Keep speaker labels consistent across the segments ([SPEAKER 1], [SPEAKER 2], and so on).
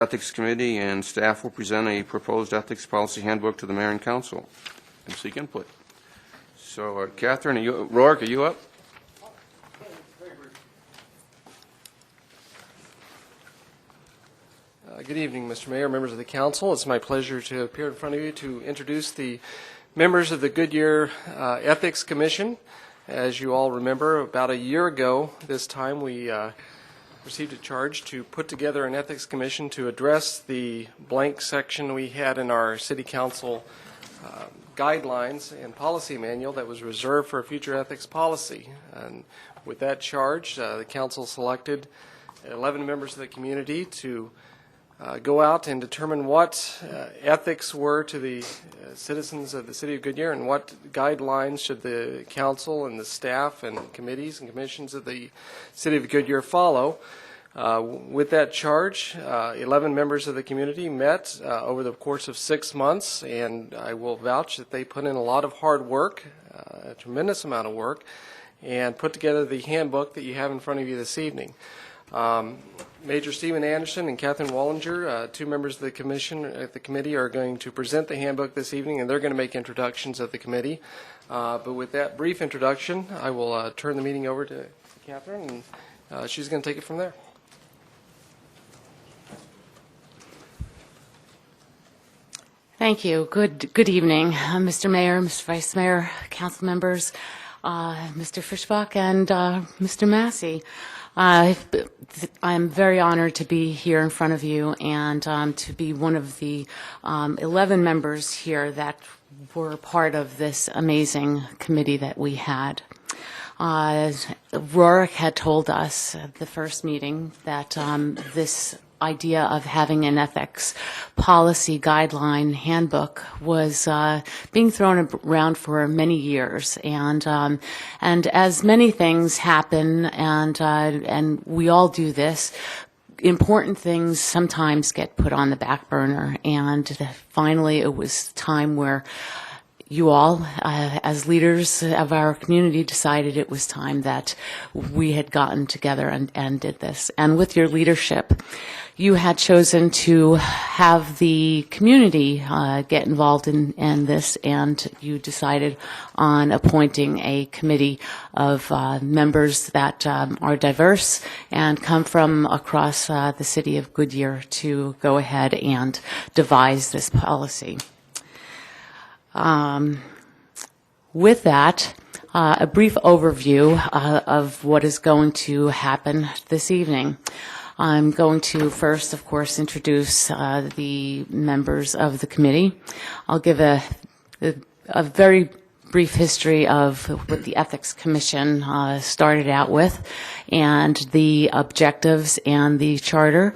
[SPEAKER 1] Ethics Committee, and staff will present a proposed ethics policy handbook to the mayor and council and seek input. So, Catherine, Rourke, are you up?
[SPEAKER 2] Good evening, Mr. Mayor, members of the council. It's my pleasure to appear in front of you to introduce the members of the Goodyear Ethics Commission. As you all remember, about a year ago this time, we received a charge to put together an ethics commission to address the blank section we had in our city council guidelines and policy manual that was reserved for a future ethics policy. And with that charge, the council selected 11 members of the community to go out and determine what ethics were to the citizens of the city of Goodyear and what guidelines should the council and the staff and committees and commissions of the city of Goodyear follow. With that charge, 11 members of the community met over the course of 6 months, and I will vouch that they put in a lot of hard work, a tremendous amount of work, and put together the handbook that you have in front of you this evening. Major Stephen Anderson and Catherine Wallinger, two members of the committee, are going to present the handbook this evening, and they're going to make introductions of the committee. But with that brief introduction, I will turn the meeting over to Catherine, and she's going to take it from there.
[SPEAKER 3] Thank you. Good evening, Mr. Mayor, Mr. Vice Mayor, council members, Mr. Fischbach, and Mr. Massey. I'm very honored to be here in front of you and to be one of the 11 members here that were part of this amazing committee that we had. Rourke had told us at the first meeting that this idea of having an ethics policy guideline handbook was being thrown around for many years, and as many things happen, and we all do this, important things sometimes get put on the back burner, and finally it was time where you all, as leaders of our community, decided it was time that we had gotten together and did this. And with your leadership, you had chosen to have the community get involved in this, and you decided on appointing a committee of members that are diverse and come from across the city of Goodyear to go ahead and devise this policy. With that, a brief overview of what is going to happen this evening. I'm going to first, of course, introduce the members of the committee. I'll give a very brief history of what the Ethics Commission started out with and the objectives and the charter,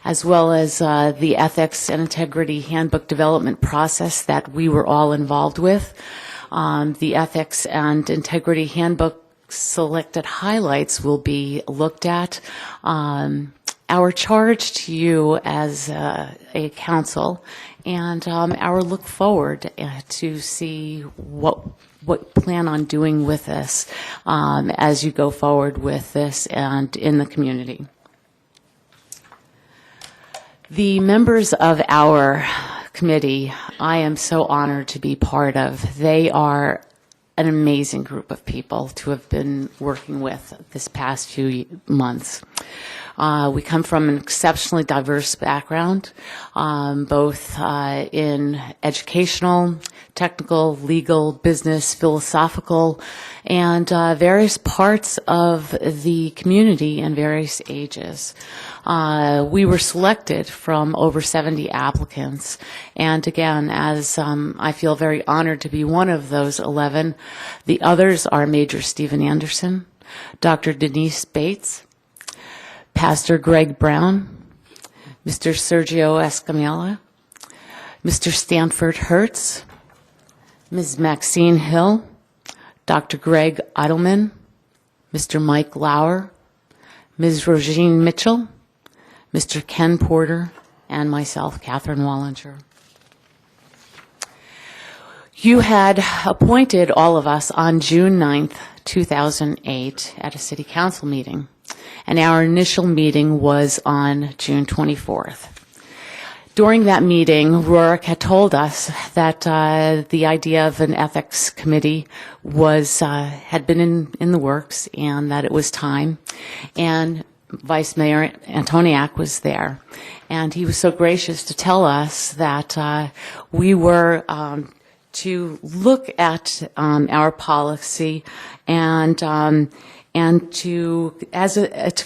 [SPEAKER 3] as well as the Ethics and Integrity Handbook development process that we were all involved with. The Ethics and Integrity Handbook selected highlights will be looked at. Our charge to you as a council, and our look forward to see what plan on doing with this as you go forward with this and in the community. The members of our committee, I am so honored to be part of. They are an amazing group of people to have been working with this past few months. We come from an exceptionally diverse background, both in educational, technical, legal, business, philosophical, and various parts of the community and various ages. We were selected from over 70 applicants, and again, as I feel very honored to be one of those 11, the others are Major Stephen Anderson, Dr. Denise Bates, Pastor Greg Brown, Mr. Sergio Escamilla, Mr. Stanford Hertz, Ms. Maxine Hill, Dr. Greg Eidelman, Mr. Mike Lauer, Ms. Rosine Mitchell, Mr. Ken Porter, and myself, Catherine Wallinger. You had appointed all of us on June 9th, 2008 at a city council meeting, and our initial meeting was on June 24th. During that meeting, Rourke had told us that the idea of an ethics committee was had been in the works and that it was time. And Vice Mayor Antoniak was there, and he was so gracious to tell us that we were to look at our policy and to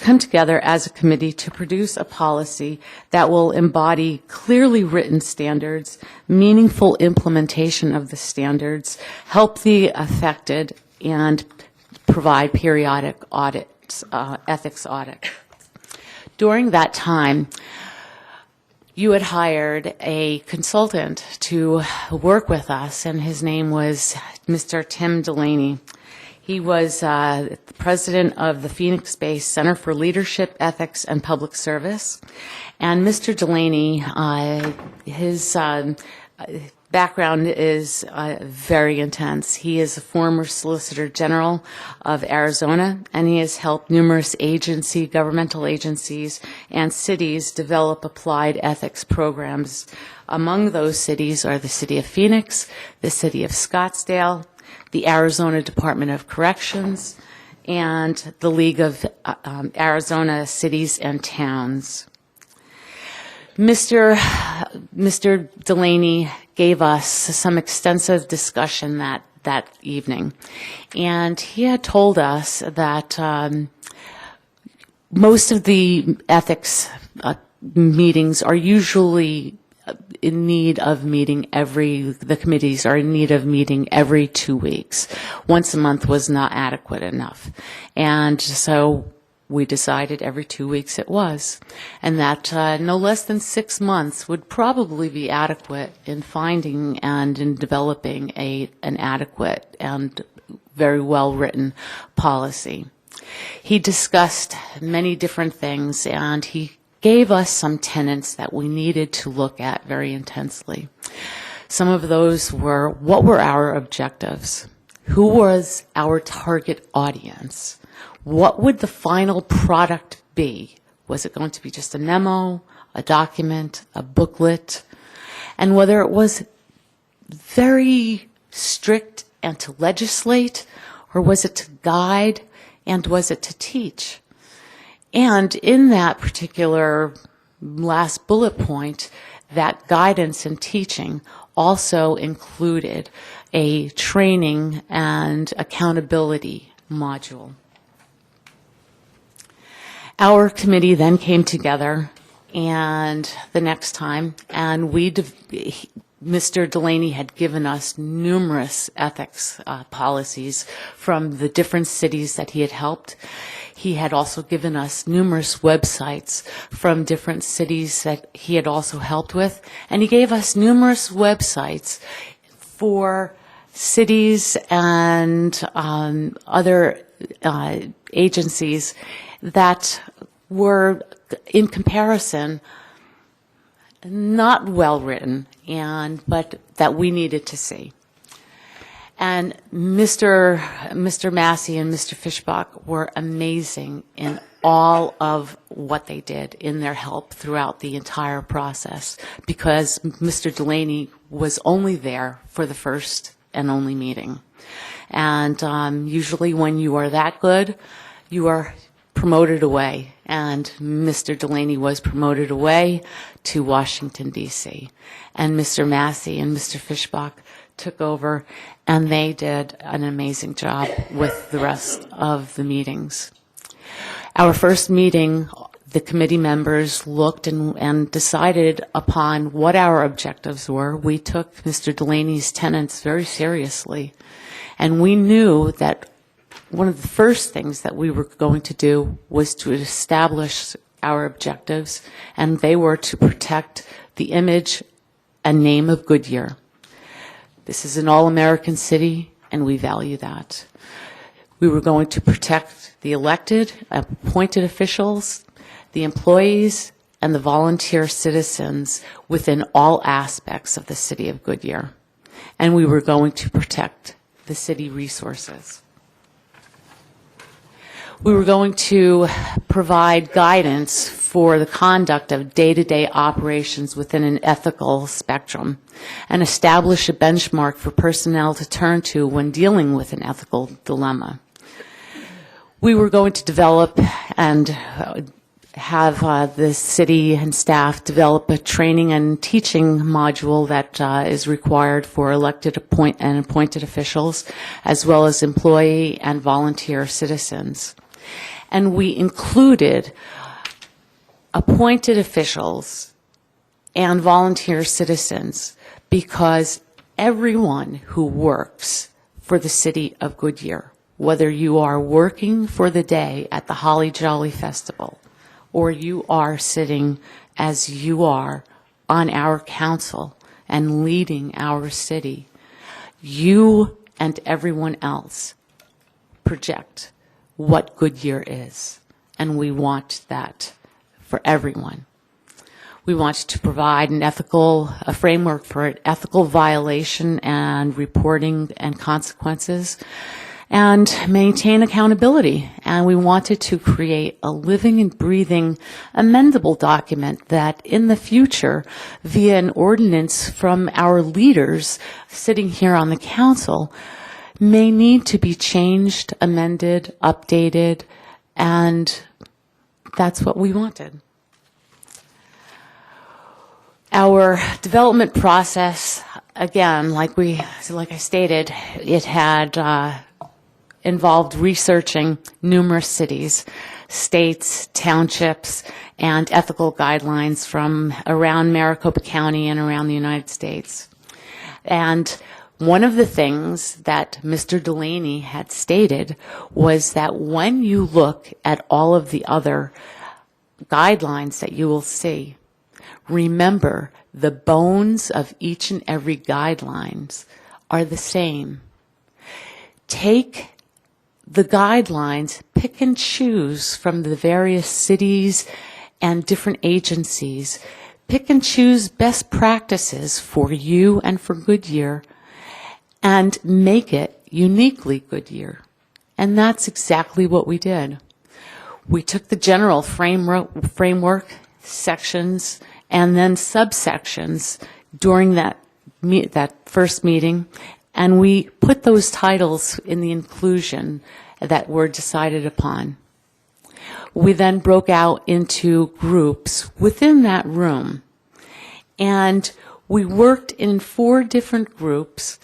[SPEAKER 3] come together as a committee to produce a policy that will embody clearly written standards, meaningful implementation of the standards, help the affected, and provide periodic audits, ethics audit. During that time, you had hired a consultant to work with us, and his name was Mr. Tim Delaney. He was the president of the Phoenix-based Center for Leadership, Ethics, and Public Service. And Mr. Delaney, his background is very intense. He is a former Solicitor General of Arizona, and he has helped numerous governmental agencies and cities develop applied ethics programs. Among those cities are the City of Phoenix, the City of Scottsdale, the Arizona Department of Corrections, and the League of Arizona Cities and Towns. Mr. Delaney gave us some extensive discussion that evening, and he had told us that most of the ethics meetings are usually in need of meeting the committees are in need of meeting every 2 weeks. Once a month was not adequate enough. And so we decided every 2 weeks it was. And that no less than 6 months would probably be adequate in finding and in developing an adequate and very well-written policy. He discussed many different things, and he gave us some tenets that we needed to look at very intensely. Some of those were, what were our objectives? Who was our target audience? What would the final product be? Was it going to be just a memo, a document, a booklet? And whether it was very strict and to legislate, or was it to guide, and was it to teach? And in that particular last bullet point, that guidance and teaching also included a training and accountability module. Our committee then came together and the next time, and Mr. Delaney had given us numerous ethics policies from the different cities that he had helped. He had also given us numerous websites from different cities that he had also helped with. And he gave us numerous websites for cities and other agencies that were, in comparison, not well written, but that we needed to see. And Mr. Massey and Mr. Fischbach were amazing in all of what they did in their help throughout the entire process, because Mr. Delaney was only there for the first and only meeting. And usually when you are that good, you are promoted away. And Mr. Delaney was promoted away to Washington, D.C. And Mr. Massey and Mr. Fischbach took over, and they did an amazing job with the rest of the meetings. Our first meeting, the committee members looked and decided upon what our objectives were. We took Mr. Delaney's tenets very seriously, and we knew that one of the first things that we were going to do was to establish our objectives, and they were to protect the image and name of Goodyear. This is an all-American city, and we value that. We were going to protect the elected, appointed officials, the employees, and the volunteer citizens within all aspects of the city of Goodyear. And we were going to protect the city resources. We were going to provide guidance for the conduct of day-to-day operations within an ethical spectrum and establish a benchmark for personnel to turn to when dealing with an ethical dilemma. We were going to develop and have the city and staff develop a training and teaching module that is required for elected and appointed officials, as well as employee and volunteer citizens. And we included appointed officials and volunteer citizens because everyone who works for the city of Goodyear, whether you are working for the day at the Holly Jolly Festival or you are sitting as you are on our council and leading our city, you and everyone else project what Goodyear is, and we want that for everyone. We want to provide a framework for ethical violation and reporting and consequences, and maintain accountability. And we wanted to create a living and breathing amendable document that in the future, via an ordinance from our leaders sitting here on the council, may need to be changed, amended, updated, and that's what we wanted. Our development process, again, like I stated, it had involved researching numerous cities, states, townships, and ethical guidelines from around Maricopa County and around the United States. And one of the things that Mr. Delaney had stated was that when you look at all of the other guidelines that you will see, remember the bones of each and every guidelines are the same. Take the guidelines, pick and choose from the various cities and different agencies. Pick and choose best practices for you and for Goodyear and make it uniquely Goodyear. And that's exactly what we did. We took the general framework sections and then subsections during that first meeting, and we put those titles in the inclusion that were decided upon. We then broke out into groups within that room, and we worked in 4 different groups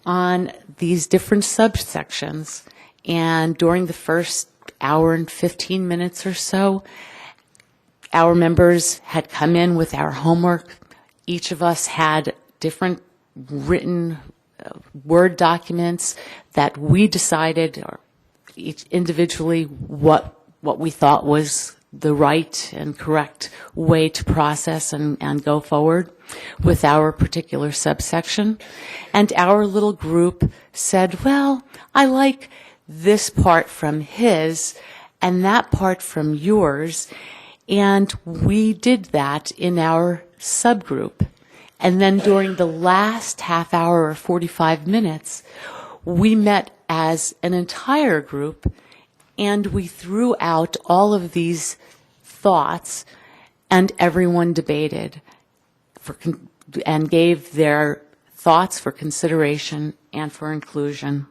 [SPEAKER 3] on these different subsections, and during the first hour and 15 minutes or so, our members had come in with our homework. Each of us had different written Word documents that we decided, or each individually, what we thought was the right and correct way to process and go forward with our particular subsection. And our little group said, well, I like this part from his and that part from yours. And we did that in our subgroup. And then during the last half hour or 45 minutes, we met as an entire group and we threw out all of these thoughts and everyone debated and gave their thoughts for consideration and for inclusion.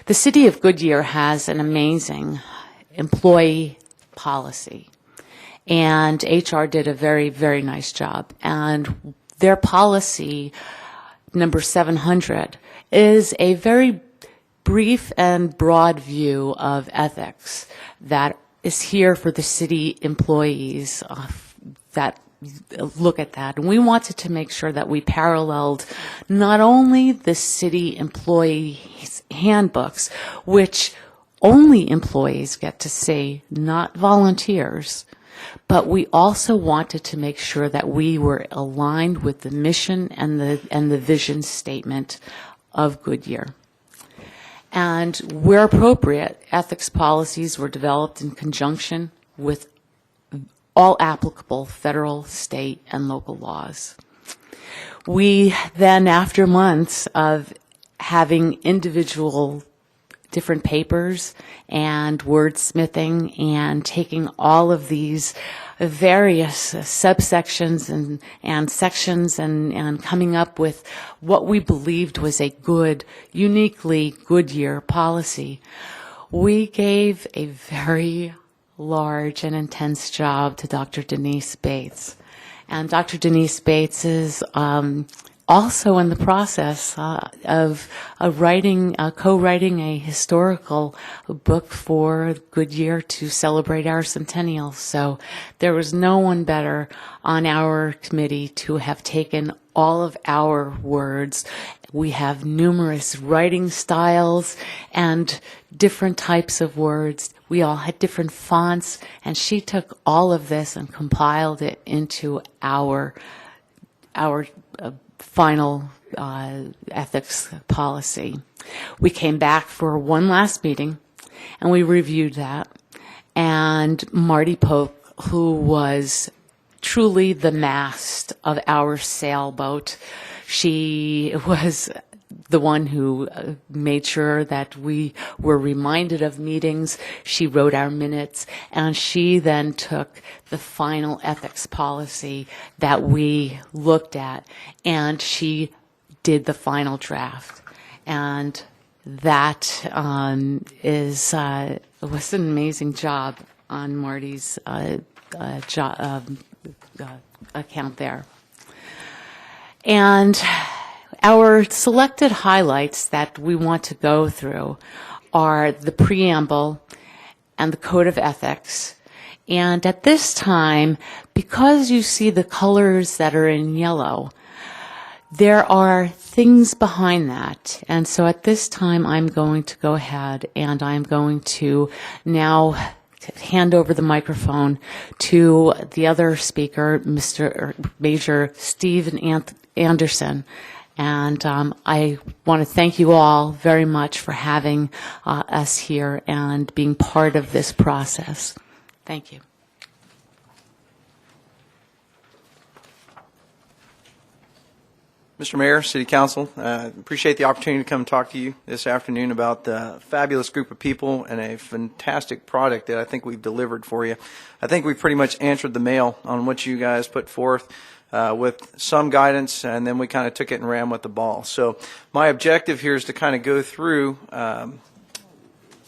[SPEAKER 3] The city of Goodyear has an amazing employee policy. And HR did a very, very nice job. And their policy, number 700, is a very brief and broad view of ethics that is here for the city employees that look at that. And we wanted to make sure that we paralleled not only the city employees' handbooks, which only employees get to see, not volunteers, but we also wanted to make sure that we were aligned with the mission and the vision statement of Goodyear. And where appropriate, ethics policies were developed in conjunction with all applicable federal, state, and local laws. We then, after months of having individual different papers and wordsmithing and taking all of these various subsections and sections and coming up with what we believed was a good, uniquely Goodyear policy. We gave a very large and intense job to Dr. Denise Bates. And Dr. Denise Bates is also in the process of co-writing a historical book for Goodyear to celebrate our centennial. So there was no one better on our committee to have taken all of our words. We have numerous writing styles and different types of words. We all had different fonts, and she took all of this and compiled it into our final ethics policy. We came back for one last meeting, and we reviewed that. And Marty Pope, who was truly the mast of our sailboat, she was the one who made sure that we were reminded of meetings. She wrote our minutes, and she then took the final ethics policy that we looked at, and she did the final draft. And that was an amazing job on Marty's account there. And our selected highlights that we want to go through are the preamble and the code of ethics. And at this time, because you see the colors that are in yellow, there are things behind that. And so at this time, I'm going to go ahead and I'm going to now hand over the microphone to the other speaker, Major Steve Anderson. And I want to thank you all very much for having us here and being part of this process. Thank you.
[SPEAKER 4] Mr. Mayor, City Council, appreciate the opportunity to come talk to you this afternoon about the fabulous group of people and a fantastic product that I think we've delivered for you. I think we've pretty much answered the mail on what you guys put forth with some guidance, and then we kind of took it and ran with the ball. So my objective here is to kind of go through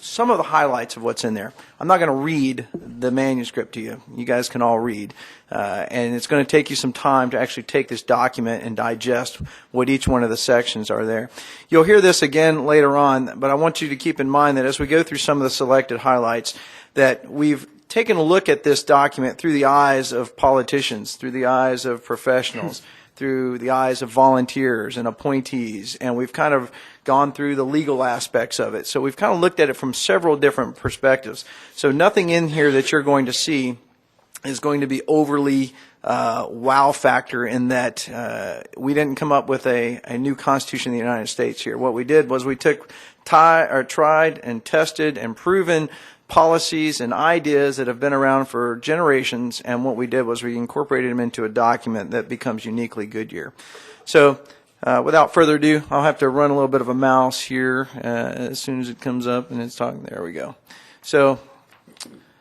[SPEAKER 4] some of the highlights of what's in there. I'm not going to read the manuscript to you. You guys can all read. And it's going to take you some time to actually take this document and digest what each one of the sections are there. You'll hear this again later on, but I want you to keep in mind that as we go through some of the selected highlights, that we've taken a look at this document through the eyes of politicians, through the eyes of professionals, through the eyes of volunteers and appointees, and we've kind of gone through the legal aspects of it. So we've kind of looked at it from several different perspectives. So nothing in here that you're going to see is going to be overly wow factor in that we didn't come up with a new Constitution of the United States here. What we did was we took tried and tested and proven policies and ideas that have been around for generations, and what we did was we incorporated them into a document that becomes uniquely Goodyear. So without further ado, I'll have to run a little bit of a mouse here as soon as it comes up and it's talking. There we go. So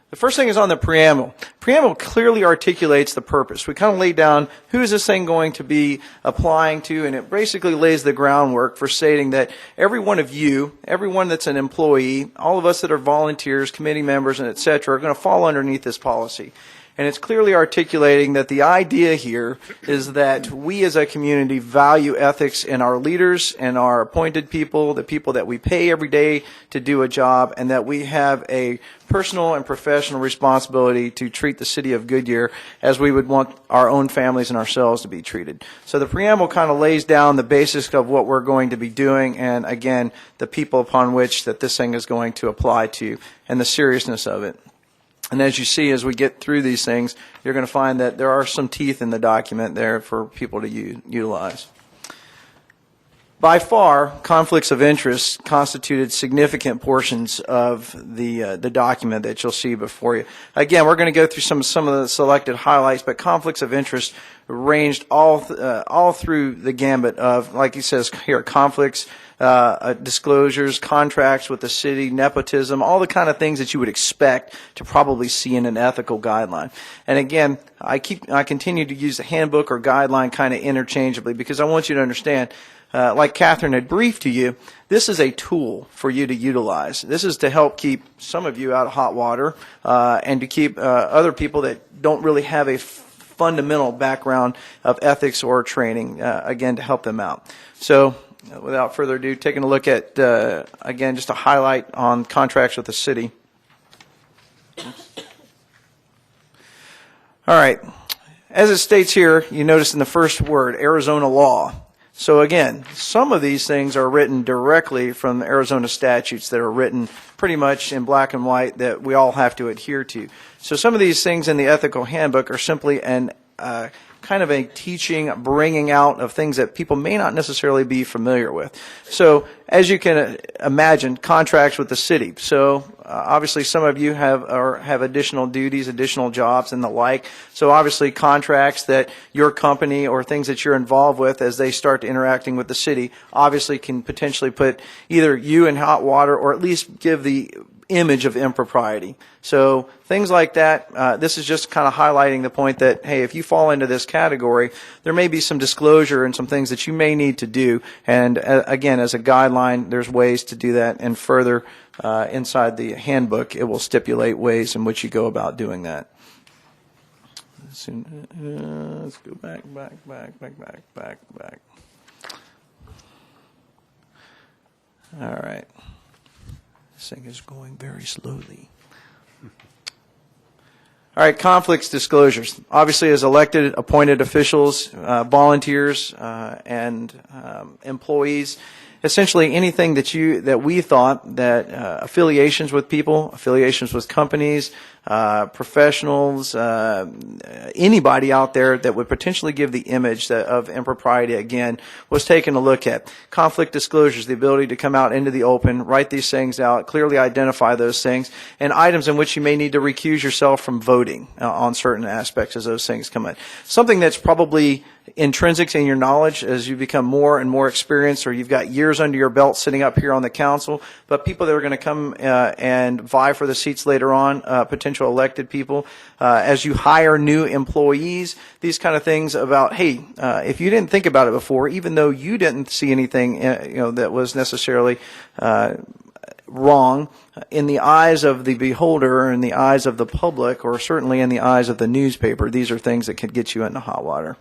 [SPEAKER 4] the first thing is on the preamble. Preamble clearly articulates the purpose. We kind of lay down who is this thing going to be applying to, and it basically lays the groundwork for stating that every one of you, everyone that's an employee, all of us that are volunteers, committee members, and et cetera, are going to fall underneath this policy. And it's clearly articulating that the idea here is that we as a community value ethics in our leaders and our appointed people, the people that we pay every day to do a job, and that we have a personal and professional responsibility to treat the city of Goodyear as we would want our own families and ourselves to be treated. So the preamble kind of lays down the basis of what we're going to be doing, and again, the people upon which that this thing is going to apply to, and the seriousness of it. And as you see, as we get through these things, you're going to find that there are some teeth in the document there for people to utilize. By far, conflicts of interest constituted significant portions of the document that you'll see before you. Again, we're going to go through some of the selected highlights, but conflicts of interest ranged all through the gambit of, like he says here, conflicts disclosures, contracts with the city, nepotism, all the kind of things that you would expect to probably see in an ethical guideline. And again, I continue to use the handbook or guideline kind of interchangeably because I want you to understand, like Catherine had briefed to you, this is a tool for you to utilize. This is to help keep some of you out of hot water and to keep other people that don't really have a fundamental background of ethics or training, again, to help them out. So without further ado, taking a look at, again, just a highlight on contracts with the city. All right. As it states here, you notice in the first word, Arizona law. So again, some of these things are written directly from the Arizona statutes that are written pretty much in black and white that we all have to adhere to. So some of these things in the ethical handbook are simply an kind of a teaching, bringing out of things that people may not necessarily be familiar with. So as you can imagine, contracts with the city. So obviously some of you have additional duties, additional jobs and the like. So obviously contracts that your company or things that you're involved with as they start interacting with the city obviously can potentially put either you in hot water or at least give the image of impropriety. So things like that, this is just kind of highlighting the point that, hey, if you fall into this category, there may be some disclosure and some things that you may need to do. And again, as a guideline, there's ways to do that. And further, inside the handbook, it will stipulate ways in which you go about doing that. Let's go back. All right. This thing is going very slowly. All right, conflicts disclosures. Obviously, as elected, appointed officials, volunteers, and employees, essentially anything that we thought that affiliations with people, affiliations with companies, professionals, anybody out there that would potentially give the image of impropriety, again, was taken a look at. Conflict disclosures, the ability to come out into the open, write these things out, clearly identify those things, and items in which you may need to recuse yourself from voting on certain aspects as those things come in. Something that's probably intrinsic in your knowledge as you become more and more experienced, or you've got years under your belt sitting up here on the council, but people that are going to come and vie for the seats later on, potential elected people, as you hire new employees, these kind of things about, hey, if you didn't think about it before, even though you didn't see anything that was necessarily wrong, in the eyes of the beholder, or in the eyes of the public, or certainly in the eyes of the newspaper, these are things that could get you into hot water.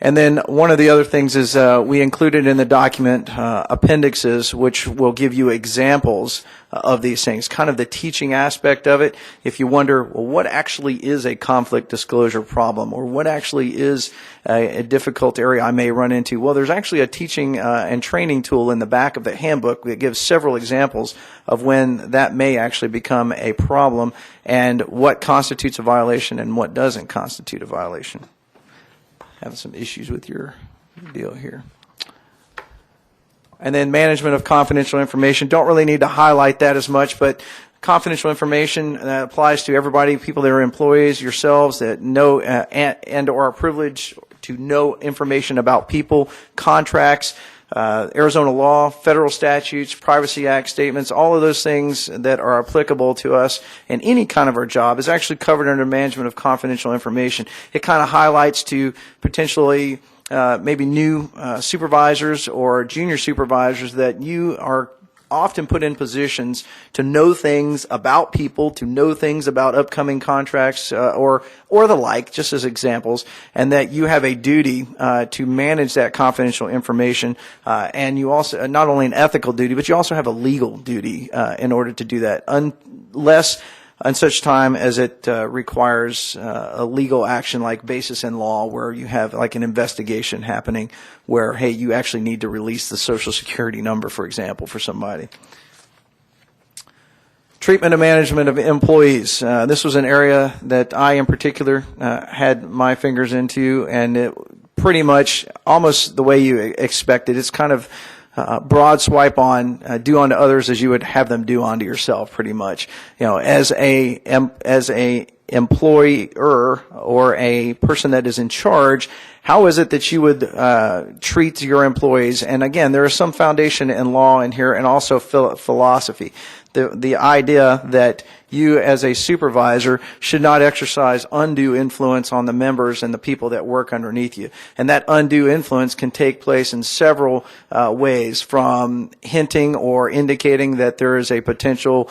[SPEAKER 4] And then one of the other things is we included in the document appendixes which will give you examples of these things, kind of the teaching aspect of it. If you wonder, well, what actually is a conflict disclosure problem, or what actually is a difficult area I may run into? Well, there's actually a teaching and training tool in the back of the handbook that gives several examples of when that may actually become a problem and what constitutes a violation and what doesn't constitute a violation. Having some issues with your deal here. And then management of confidential information. Don't really need to highlight that as much, but confidential information that applies to everybody, people that are employees, yourselves that know and or are privileged to know information about people, contracts, Arizona law, federal statutes, Privacy Act statements, all of those things that are applicable to us in any kind of our job is actually covered under management of confidential information. It kind of highlights to potentially maybe new supervisors or junior supervisors that you are often put in positions to know things about people, to know things about upcoming contracts or the like, just as examples, and that you have a duty to manage that confidential information, and you also, not only an ethical duty, but you also have a legal duty in order to do that, unless on such time as it requires a legal action like basis in law, where you have like an investigation happening where, hey, you actually need to release the Social Security number, for example, for somebody. Treatment and management of employees. This was an area that I in particular had my fingers into, and it pretty much almost the way you expected. It's kind of broad swipe on do unto others as you would have them do unto yourself, pretty much. As a employer or a person that is in charge, how is it that you would treat your employees? And again, there is some foundation in law in here and also philosophy. The idea that you as a supervisor should not exercise undue influence on the members and the people that work underneath you. And that undue influence can take place in several ways, from hinting or indicating that there is a potential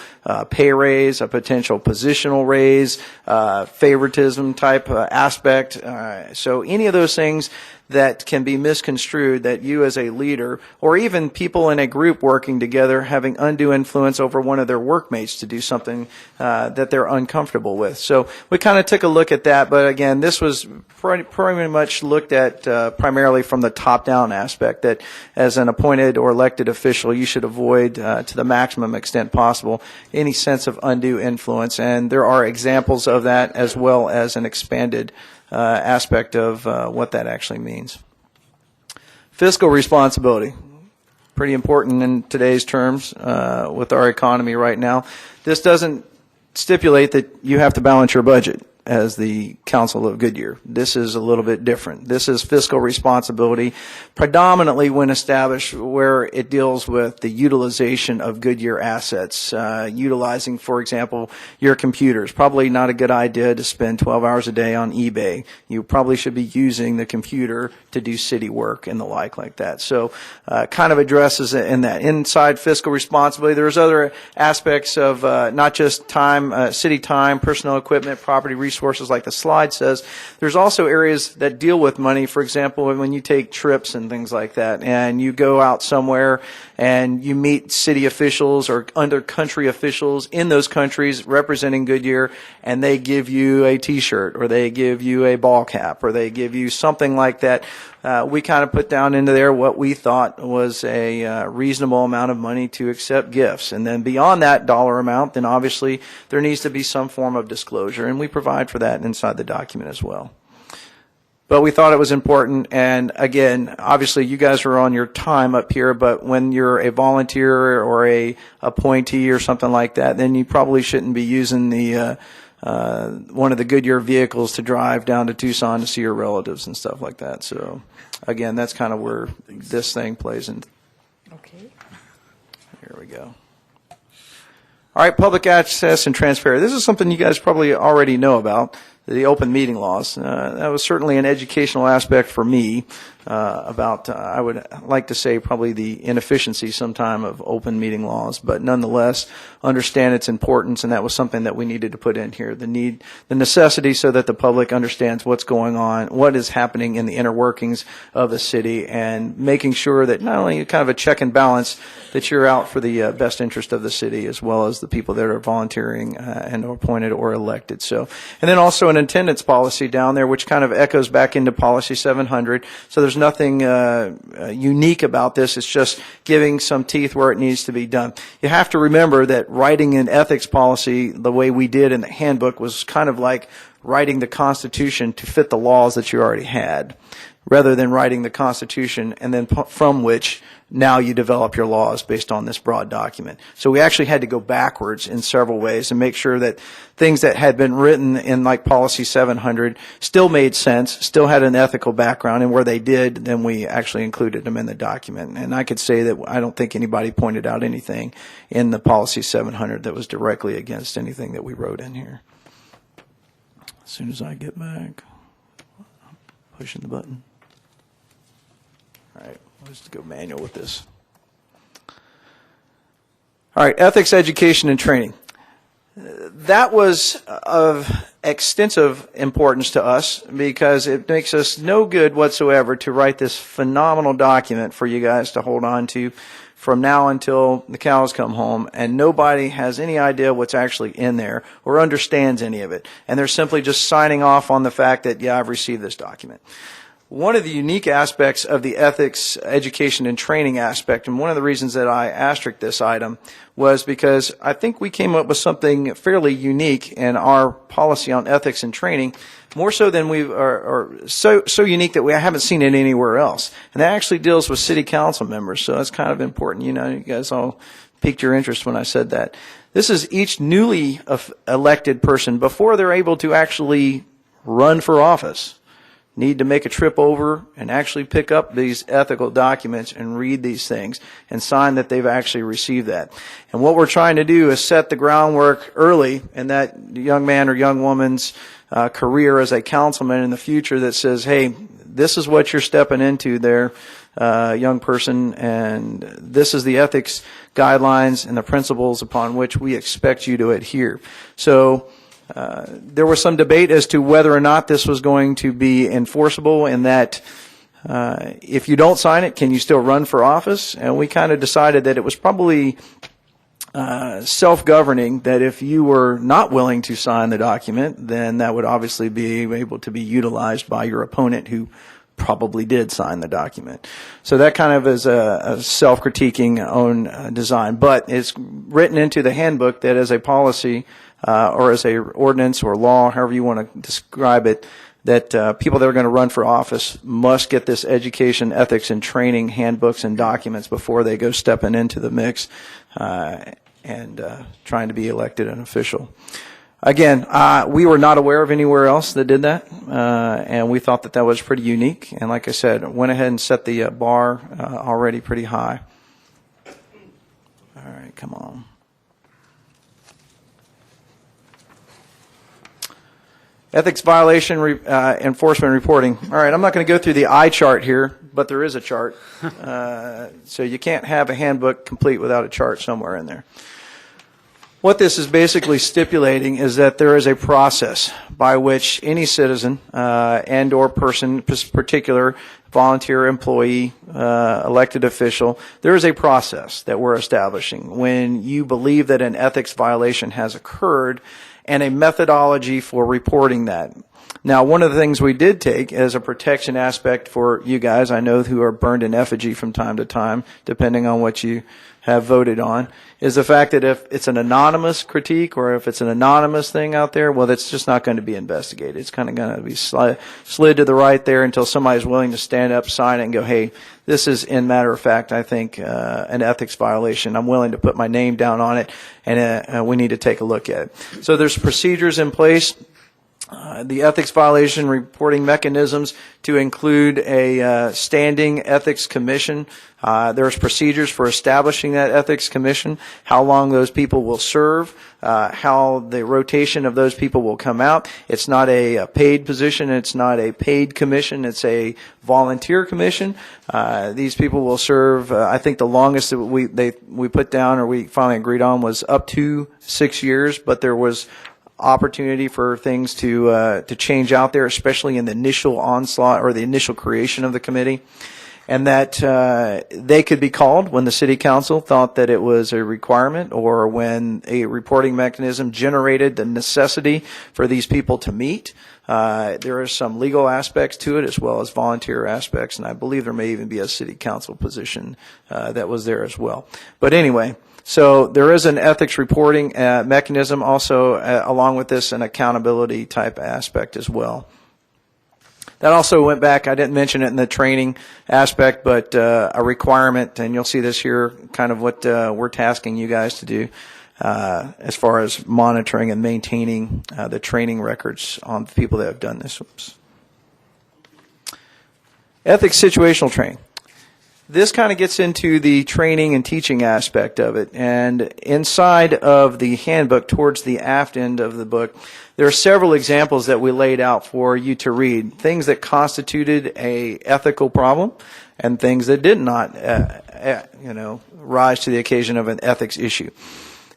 [SPEAKER 4] pay raise, a potential positional raise, favoritism type aspect. So any of those things that can be misconstrued, that you as a leader or even people in a group working together having undue influence over one of their workmates to do something that they're uncomfortable with. So we kind of took a look at that, but again, this was pretty much looked at primarily from the top-down aspect, that as an appointed or elected official, you should avoid to the maximum extent possible any sense of undue influence. And there are examples of that, as well as an expanded aspect of what that actually means. Fiscal responsibility, pretty important in today's terms with our economy right now. This doesn't stipulate that you have to balance your budget as the Council of Goodyear. This is a little bit different. This is fiscal responsibility, predominantly when established, where it deals with the utilization of Goodyear assets. Utilizing, for example, your computers. Probably not a good idea to spend 12 hours a day on eBay. You probably should be using the computer to do city work and the like that. So kind of addresses it in that. Inside fiscal responsibility, there's other aspects of not just time, city time, personal equipment, property resources, like the slide says. There's also areas that deal with money. For example, when you take trips and things like that, and you go out somewhere and you meet city officials or under-country officials in those countries representing Goodyear, and they give you a T-shirt, or they give you a ball cap, or they give you something like that. We kind of put down into there what we thought was a reasonable amount of money to accept gifts. And then beyond that dollar amount, then obviously there needs to be some form of disclosure, and we provide for that inside the document as well. But we thought it was important, and again, obviously you guys are on your time up here, but when you're a volunteer or a appointee or something like that, then you probably shouldn't be using the one of the Goodyear vehicles to drive down to Tucson to see your relatives and stuff like that. So again, that's kind of where this thing plays in.
[SPEAKER 3] Okay.
[SPEAKER 4] Here we go. All right, public access and transparency. This is something you guys probably already know about, the open meeting laws. That was certainly an educational aspect for me about, I would like to say, probably the inefficiency sometime of open meeting laws, but nonetheless understand its importance, and that was something that we needed to put in here, the necessity so that the public understands what's going on, what is happening in the inner workings of the city, and making sure that not only kind of a check and balance, that you're out for the best interest of the city as well as the people that are volunteering and are appointed or elected. So, and then also an attendance policy down there, which kind of echoes back into policy 700. So there's nothing unique about this. It's just giving some teeth where it needs to be done. You have to remember that writing an ethics policy the way we did in the handbook was kind of like writing the Constitution to fit the laws that you already had, rather than writing the Constitution and then from which now you develop your laws based on this broad document. So we actually had to go backwards in several ways and make sure that things that had been written in like policy 700 still made sense, still had an ethical background, and where they did, then we actually included them in the document. And I could say that I don't think anybody pointed out anything in the policy 700 that was directly against anything that we wrote in here. As soon as I get back, pushing the button. All right, let's go manual with this. All right, ethics, education, and training. That was of extensive importance to us because it makes us no good whatsoever to write this phenomenal document for you guys to hold on to from now until the cows come home, and nobody has any idea what's actually in there or understands any of it. And they're simply just signing off on the fact that, yeah, I've received this document. One of the unique aspects of the ethics, education, and training aspect, and one of the reasons that I asterisked this item, was because I think we came up with something fairly unique in our policy on ethics and training, more so than we are so unique that we haven't seen it anywhere else. And that actually deals with city council members, so that's kind of important. You know, you guys all piqued your interest when I said that. This is each newly elected person before they're able to actually run for office need to make a trip over and actually pick up these ethical documents and read these things and sign that they've actually received that. And what we're trying to do is set the groundwork early in that young man or young woman's career as a councilman in the future that says, hey, this is what you're stepping into there, young person, and this is the ethics guidelines and the principles upon which we expect you to adhere. So there was some debate as to whether or not this was going to be enforceable, and that if you don't sign it, can you still run for office? And we kind of decided that it was probably self-governing, that if you were not willing to sign the document, then that would obviously be able to be utilized by your opponent who probably did sign the document. So that kind of is a self-critiquing own design, but it's written into the handbook that as a policy or as a ordinance or law, however you want to describe it, that people that are going to run for office must get this education, ethics, and training handbooks and documents before they go stepping into the mix and trying to be elected an official. Again, we were not aware of anywhere else that did that, and we thought that that was pretty unique. And like I said, went ahead and set the bar already pretty high. All right, come on. Ethics violation enforcement reporting. All right, I'm not going to go through the eye chart here, but there is a chart. So you can't have a handbook complete without a chart somewhere in there. What this is basically stipulating is that there is a process by which any citizen and or person, particular volunteer employee, elected official, there is a process that we're establishing when you believe that an ethics violation has occurred, and a methodology for reporting that. Now, one of the things we did take as a protection aspect for you guys, I know who are burned in effigy from time to time, depending on what you have voted on, is the fact that if it's an anonymous critique or if it's an anonymous thing out there, well, that's just not going to be investigated. It's kind of going to be slid to the right there until somebody's willing to stand up, sign it, and go, hey, this is, in matter of fact, I think, an ethics violation. I'm willing to put my name down on it, and we need to take a look at it. So there's procedures in place. The ethics violation reporting mechanisms to include a standing ethics commission. There's procedures for establishing that ethics commission, how long those people will serve, how the rotation of those people will come out. It's not a paid position. It's not a paid commission. It's a volunteer commission. These people will serve, I think the longest that we put down or we finally agreed on was up to 6 years, but there was opportunity for things to change out there, especially in the initial onslaught or the initial creation of the committee, and that they could be called when the city council thought that it was a requirement or when a reporting mechanism generated the necessity for these people to meet. There are some legal aspects to it as well as volunteer aspects, and I believe there may even be a city council position that was there as well. But anyway, so there is an ethics reporting mechanism also, along with this, an accountability type aspect as well. That also went back, I didn't mention it in the training aspect, but a requirement, and you'll see this here, kind of what we're tasking you guys to do as far as monitoring and maintaining the training records on the people that have done this. Oops. Ethics situational training. This kind of gets into the training and teaching aspect of it. And inside of the handbook, towards the aft end of the book, there are several examples that we laid out for you to read. Things that constituted a ethical problem and things that did not, rise to the occasion of an ethics issue.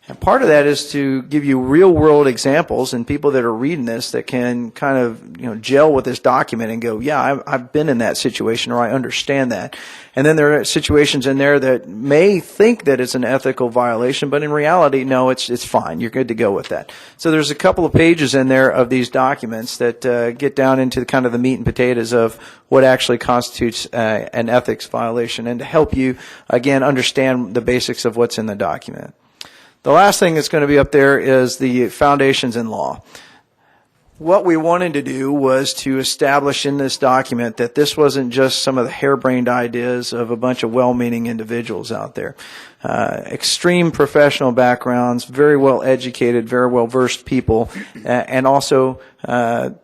[SPEAKER 4] And part of that is to give you real-world examples and people that are reading this that can kind of, gel with this document and go, yeah, I've been in that situation, or I understand that. And then there are situations in there that may think that it's an ethical violation, but in reality, no, it's fine. You're good to go with that. So there's a couple of pages in there of these documents that get down into kind of the meat and potatoes of what actually constitutes an ethics violation, and to help you, again, understand the basics of what's in the document. The last thing that's going to be up there is the foundations in law. What we wanted to do was to establish in this document that this wasn't just some of the harebrained ideas of a bunch of well-meaning individuals out there. extreme professional backgrounds, very well educated, very well versed people, and also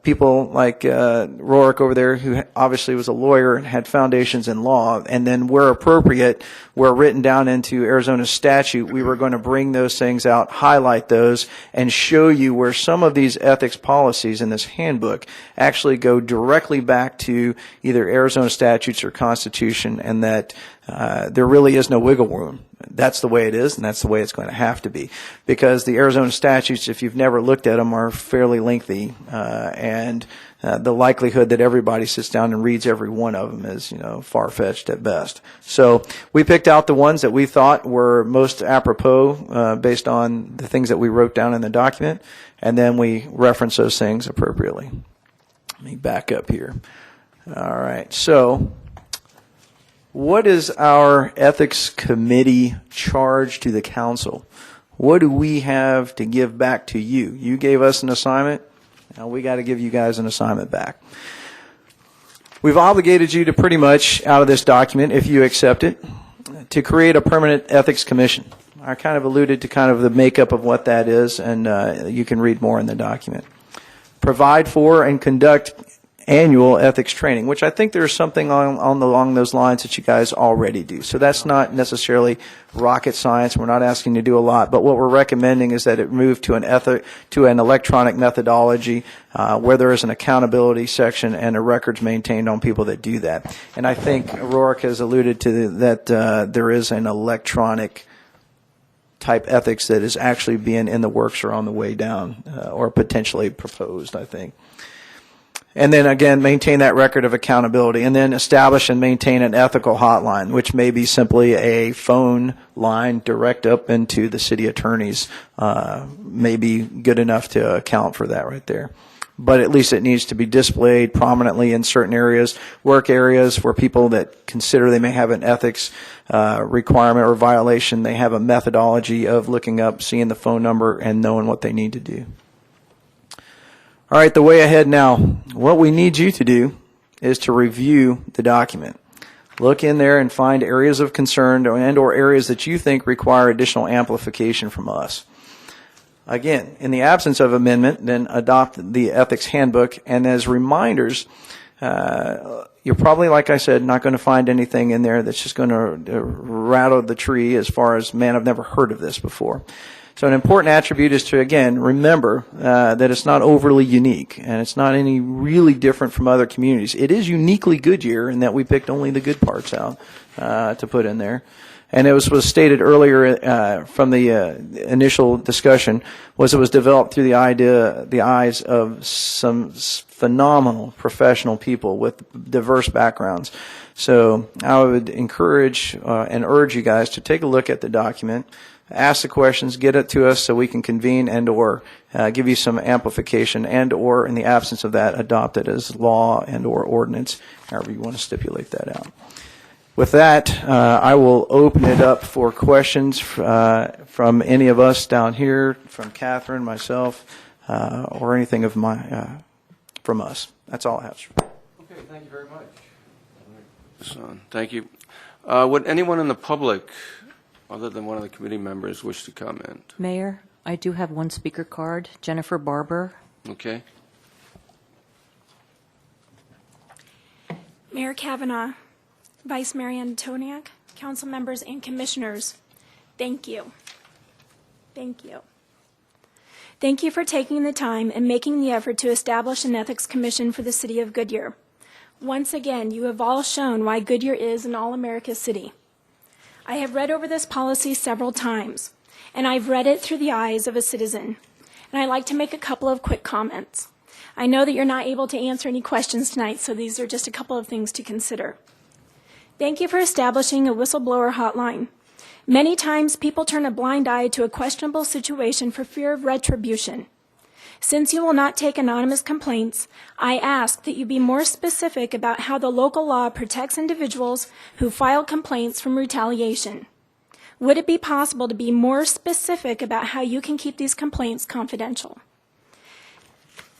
[SPEAKER 4] people like Rourke over there, who obviously was a lawyer and had foundations in law. And then where appropriate, where written down into Arizona statute, we were going to bring those things out, highlight those, and show you where some of these ethics policies in this handbook actually go directly back to either Arizona statutes or Constitution, and that there really is no wiggle room. That's the way it is, and that's the way it's going to have to be. Because the Arizona statutes, if you've never looked at them, are fairly lengthy, and the likelihood that everybody sits down and reads every one of them is, far-fetched at best. So we picked out the ones that we thought were most apropos based on the things that we wrote down in the document, and then we reference those things appropriately. Let me back up here. All right, so what is our ethics committee charge to the council? What do we have to give back to you? You gave us an assignment. Now we got to give you guys an assignment back. We've obligated you to pretty much, out of this document, if you accept it, to create a permanent ethics commission. I kind of alluded to kind of the makeup of what that is, and you can read more in the document. Provide for and conduct annual ethics training, which I think there's something along those lines that you guys already do. So that's not necessarily rocket science. We're not asking you to do a lot, but what we're recommending is that it move to an electronic methodology where there is an accountability section and a records maintained on people that do that. And I think Rourke has alluded to that there is an electronic type ethics that is actually being in the works or on the way down or potentially proposed, I think. And then again, maintain that record of accountability, and then establish and maintain an ethical hotline, which may be simply a phone line direct up into the city attorneys. May be good enough to account for that right there. But at least it needs to be displayed prominently in certain areas, work areas where people that consider they may have an ethics requirement or violation, they have a methodology of looking up, seeing the phone number, and knowing what they need to do. All right, the way ahead now. What we need you to do is to review the document. Look in there and find areas of concern and or areas that you think require additional amplification from us. Again, in the absence of amendment, then adopt the ethics handbook. And as reminders, you're probably, like I said, not going to find anything in there that's just going to rattle the tree as far as, man, I've never heard of this before. So an important attribute is to, again, remember that it's not overly unique, and it's not any really different from other communities. It is uniquely Goodyear in that we picked only the good parts out to put in there. And it was stated earlier from the initial discussion was it was developed through the eyes of some phenomenal professional people with diverse backgrounds. So I would encourage and urge you guys to take a look at the document. Ask the questions, get it to us so we can convene and or give you some amplification and or, in the absence of that, adopt it as law and or ordinance, however you want to stipulate that out. With that, I will open it up for questions from any of us down here, from Catherine, myself, or anything of from us. That's all I have.
[SPEAKER 2] Okay, thank you very much.
[SPEAKER 1] Thank you. Would anyone in the public, other than one of the committee members, wish to comment?
[SPEAKER 5] Mayor, I do have one speaker card, Jennifer Barber.
[SPEAKER 1] Okay.
[SPEAKER 6] Mayor Kavanaugh, Vice Mayor Antoniak, council members and commissioners, thank you. Thank you. Thank you for taking the time and making the effort to establish an ethics commission for the city of Goodyear. Once again, you have all shown why Goodyear is an all-America city. I have read over this policy several times, and I've read it through the eyes of a citizen. And I'd like to make a couple of quick comments. I know that you're not able to answer any questions tonight, so these are just a couple of things to consider. Thank you for establishing a whistleblower hotline. Many times people turn a blind eye to a questionable situation for fear of retribution. Since you will not take anonymous complaints, I ask that you be more specific about how the local law protects individuals who file complaints from retaliation. Would it be possible to be more specific about how you can keep these complaints confidential?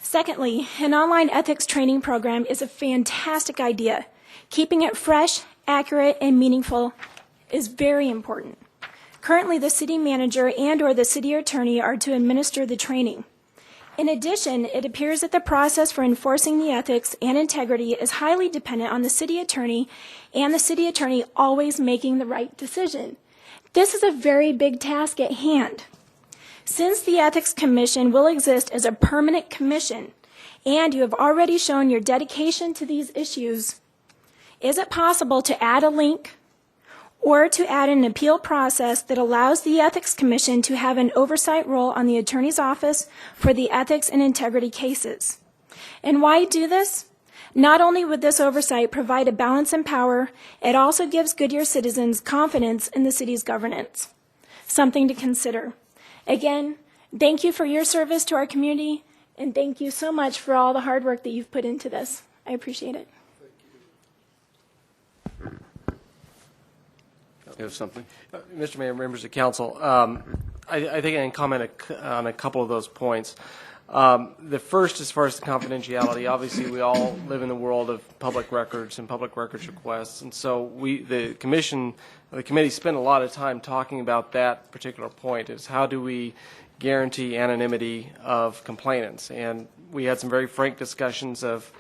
[SPEAKER 6] Secondly, an online ethics training program is a fantastic idea. Keeping it fresh, accurate, and meaningful is very important. Currently, the city manager and/or the city attorney are to administer the training. In addition, it appears that the process for enforcing the ethics and integrity is highly dependent on the city attorney and the city attorney always making the right decision. This is a very big task at hand. Since the Ethics Commission will exist as a permanent commission, and you have already shown your dedication to these issues, is it possible to add a link or to add an appeal process that allows the Ethics Commission to have an oversight role on the Attorney's Office for the ethics and integrity cases? And why do this? Not only would this oversight provide a balance in power, it also gives Goodyear citizens confidence in the city's governance. Something to consider. Again, thank you for your service to our community, and thank you so much for all the hard work that you've put into this. I appreciate it.
[SPEAKER 1] You have something?
[SPEAKER 2] Mr. Mayor, members of council, I think I can comment on a couple of those points. The first, as far as the confidentiality, obviously we all live in the world of public records and public records requests, and so the committee spent a lot of time talking about that particular point, is how do we guarantee anonymity of complainants? And we had some very frank discussions of,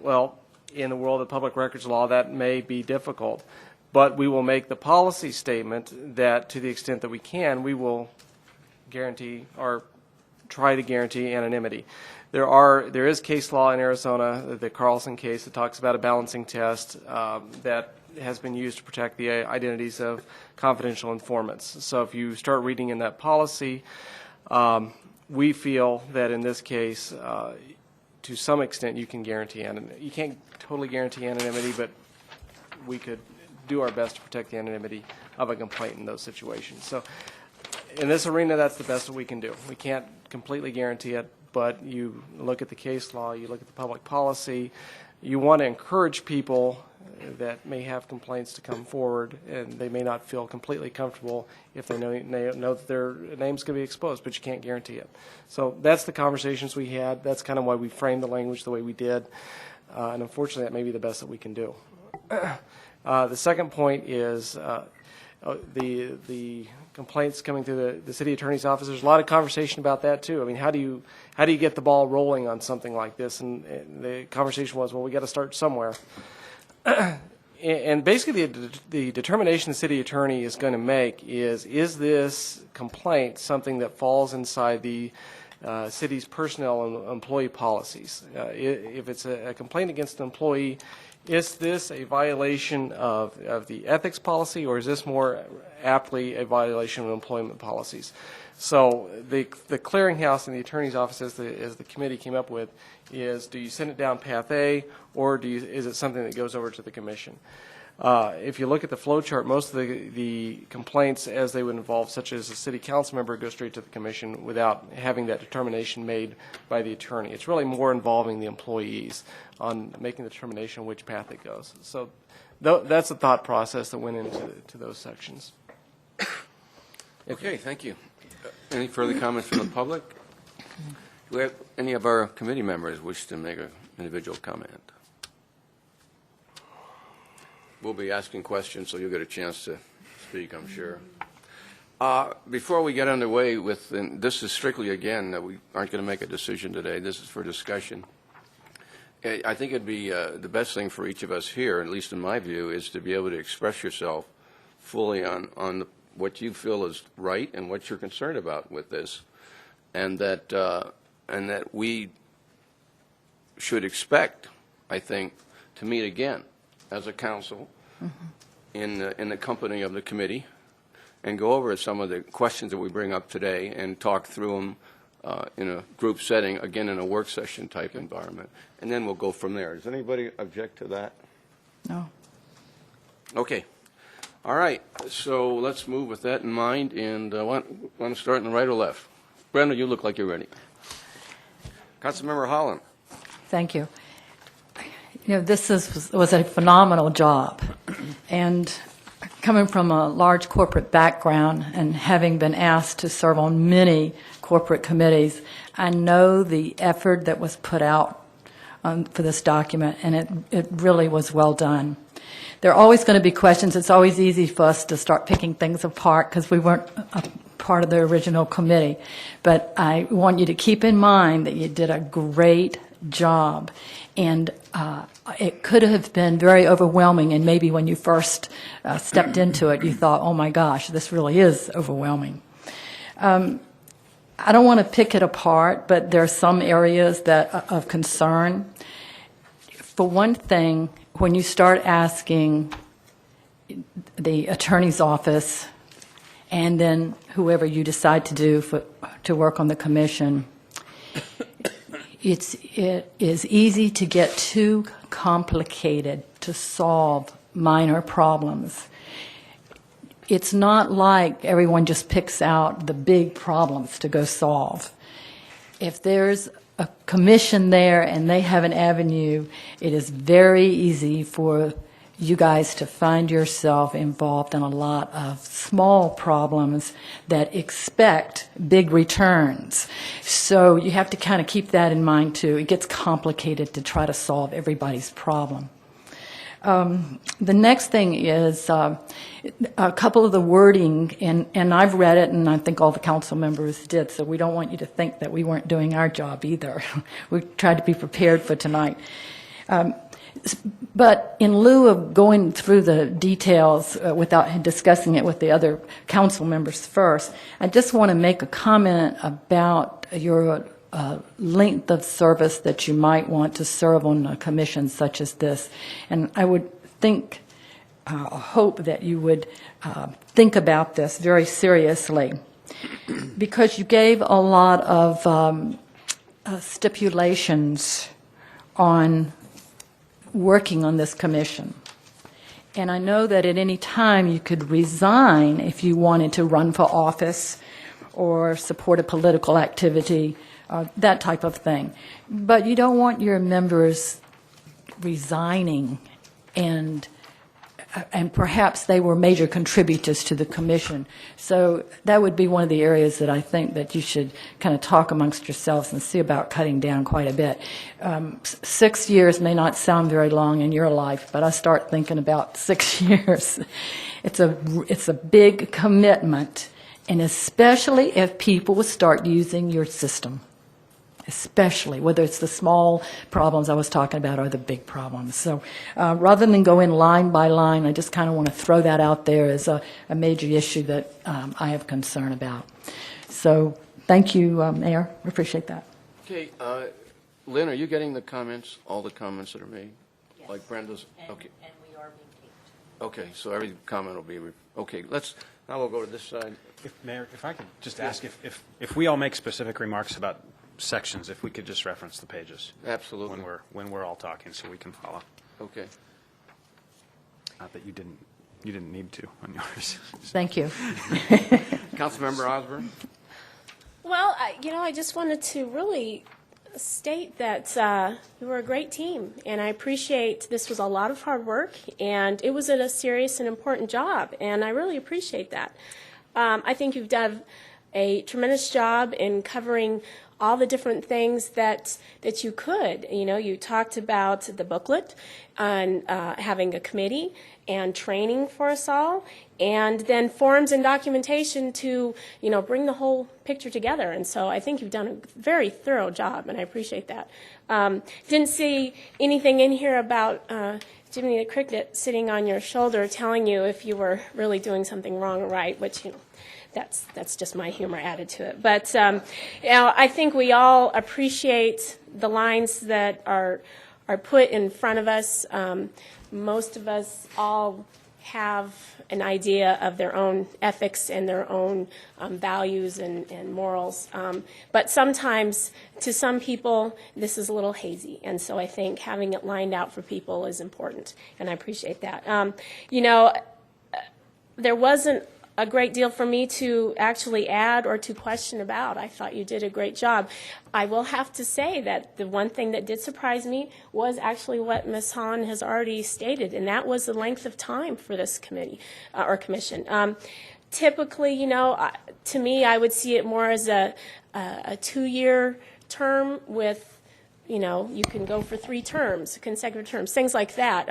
[SPEAKER 2] well, in the world of public records law, that may be difficult. But we will make the policy statement that, to the extent that we can, we will guarantee or try to guarantee anonymity. There is case law in Arizona, the Carlson case, that talks about a balancing test that has been used to protect the identities of confidential informants. So if you start reading in that policy, we feel that in this case, to some extent, you can guarantee anonymity. You can't totally guarantee anonymity, but we could do our best to protect the anonymity of a complaint in those situations. So in this arena, that's the best that we can do. We can't completely guarantee it, but you look at the case law, you look at the public policy, you want to encourage people that may have complaints to come forward, and they may not feel completely comfortable if they know that their name's going to be exposed, but you can't guarantee it. So that's the conversations we had. That's kind of why we framed the language the way we did, and unfortunately that may be the best that we can do. The second point is the complaints coming through the city attorney's office. There's a lot of conversation about that too. I mean, how do you get the ball rolling on something like this? And the conversation was, well, we got to start somewhere. And basically, the determination the city attorney is going to make is this complaint something that falls inside the city's personnel and employee policies? If it's a complaint against an employee, is this a violation of the ethics policy, or is this more aptly a violation of employment policies? So the clearinghouse in the attorney's office, as the committee came up with, is, do you send it down path A, or is it something that goes over to the commission? If you look at the flow chart, most of the complaints, as they would involve, such as a city council member, go straight to the commission without having that determination made by the attorney. It's really more involving the employees on making the determination which path it goes. So that's the thought process that went into those sections.
[SPEAKER 1] Okay, thank you. Any further comments from the public? Do we have any of our committee members wish to make an individual comment? We'll be asking questions, so you'll get a chance to speak, I'm sure. Before we get underway with, and this is strictly, again, that we aren't going to make a decision today. This is for discussion. I think it'd be the best thing for each of us here, at least in my view, is to be able to express yourself fully on what you feel is right and what you're concerned about with this, and that we should expect, I think, to meet again as a council in the company of the committee and go over some of the questions that we bring up today and talk through them in a group setting, again in a work session type environment, and then we'll go from there. Does anybody object to that?
[SPEAKER 5] No.
[SPEAKER 1] Okay. All right. So let's move with that in mind, and want to start in the right or left? Brenda, you look like you're ready. Councilmember Holland.
[SPEAKER 7] Thank you. You know, this was a phenomenal job, and coming from a large corporate background and having been asked to serve on many corporate committees, I know the effort that was put out for this document, and it really was well done. There are always going to be questions. It's always easy for us to start picking things apart because we weren't a part of the original committee. But I want you to keep in mind that you did a great job. And it could have been very overwhelming, and maybe when you first stepped into it, you thought, oh my gosh, this really is overwhelming. I don't want to pick it apart, but there are some areas that of concern. For one thing, when you start asking the attorney's office and then whoever you decide to work on the commission, it is easy to get too complicated to solve minor problems. It's not like everyone just picks out the big problems to go solve. If there's a commission there and they have an avenue, it is very easy for you guys to find yourself involved in a lot of small problems that expect big returns. So you have to kind of keep that in mind too. It gets complicated to try to solve everybody's problem. The next thing is a couple of the wording, and I've read it, and I think all the council members did, so we don't want you to think that we weren't doing our job either. We tried to be prepared for tonight. But in lieu of going through the details without discussing it with the other council members first, I just want to make a comment about your length of service that you might want to serve on a commission such as this. And I would think, hope that you would think about this very seriously, because you gave a lot of stipulations on working on this commission. And I know that at any time you could resign if you wanted to run for office or support a political activity, that type of thing. But you don't want your members resigning, and perhaps they were major contributors to the commission. So that would be one of the areas that I think that you should kind of talk amongst yourselves and see about cutting down quite a bit. 6 years may not sound very long in your life, but I start thinking about 6 years. It's a big commitment, and especially if people will start using your system. Especially, whether it's the small problems I was talking about or the big problems. So rather than go in line by line, I just kind of want to throw that out there as a major issue that I have concern about. So thank you, Mayor. I appreciate that.
[SPEAKER 1] Okay, Lynn, are you getting the comments, all the comments that are made?
[SPEAKER 3] Yes.
[SPEAKER 1] Like Brenda's?
[SPEAKER 3] And,
[SPEAKER 1] Okay.
[SPEAKER 3] and we are being taped.
[SPEAKER 1] Okay, so every comment will be, okay, now we'll go to this side.
[SPEAKER 8] Mayor, if I could just ask if we all make specific remarks about sections, if we could just reference the pages.
[SPEAKER 1] Absolutely.
[SPEAKER 8] When we're all talking, so we can follow.
[SPEAKER 1] Okay.
[SPEAKER 8] Not that you didn't need to on yours.
[SPEAKER 7] Thank you.
[SPEAKER 1] Councilmember Osborne?
[SPEAKER 9] Well, I just wanted to really state that you were a great team, and I appreciate this was a lot of hard work, and it was a serious and important job, and I really appreciate that. I think you've done a tremendous job in covering all the different things that you could. You talked about the booklet and having a committee and training for us all, and then forms and documentation to, bring the whole picture together. And so I think you've done a very thorough job, and I appreciate that. Didn't see anything in here about Jiminy the Cricket sitting on your shoulder telling you if you were really doing something wrong or right, which, that's just my humor added to it. But I think we all appreciate the lines that are put in front of us. Most of us all have an idea of their own ethics and their own values and morals. But sometimes, to some people, this is a little hazy. And so I think having it lined out for people is important, and I appreciate that. There wasn't a great deal for me to actually add or to question about. I thought you did a great job. I will have to say that the one thing that did surprise me was actually what Ms. Hahn has already stated, and that was the length of time for this committee or commission. Typically, to me, I would see it more as a 2-year term with you can go for 3 terms, consecutive terms, things like that,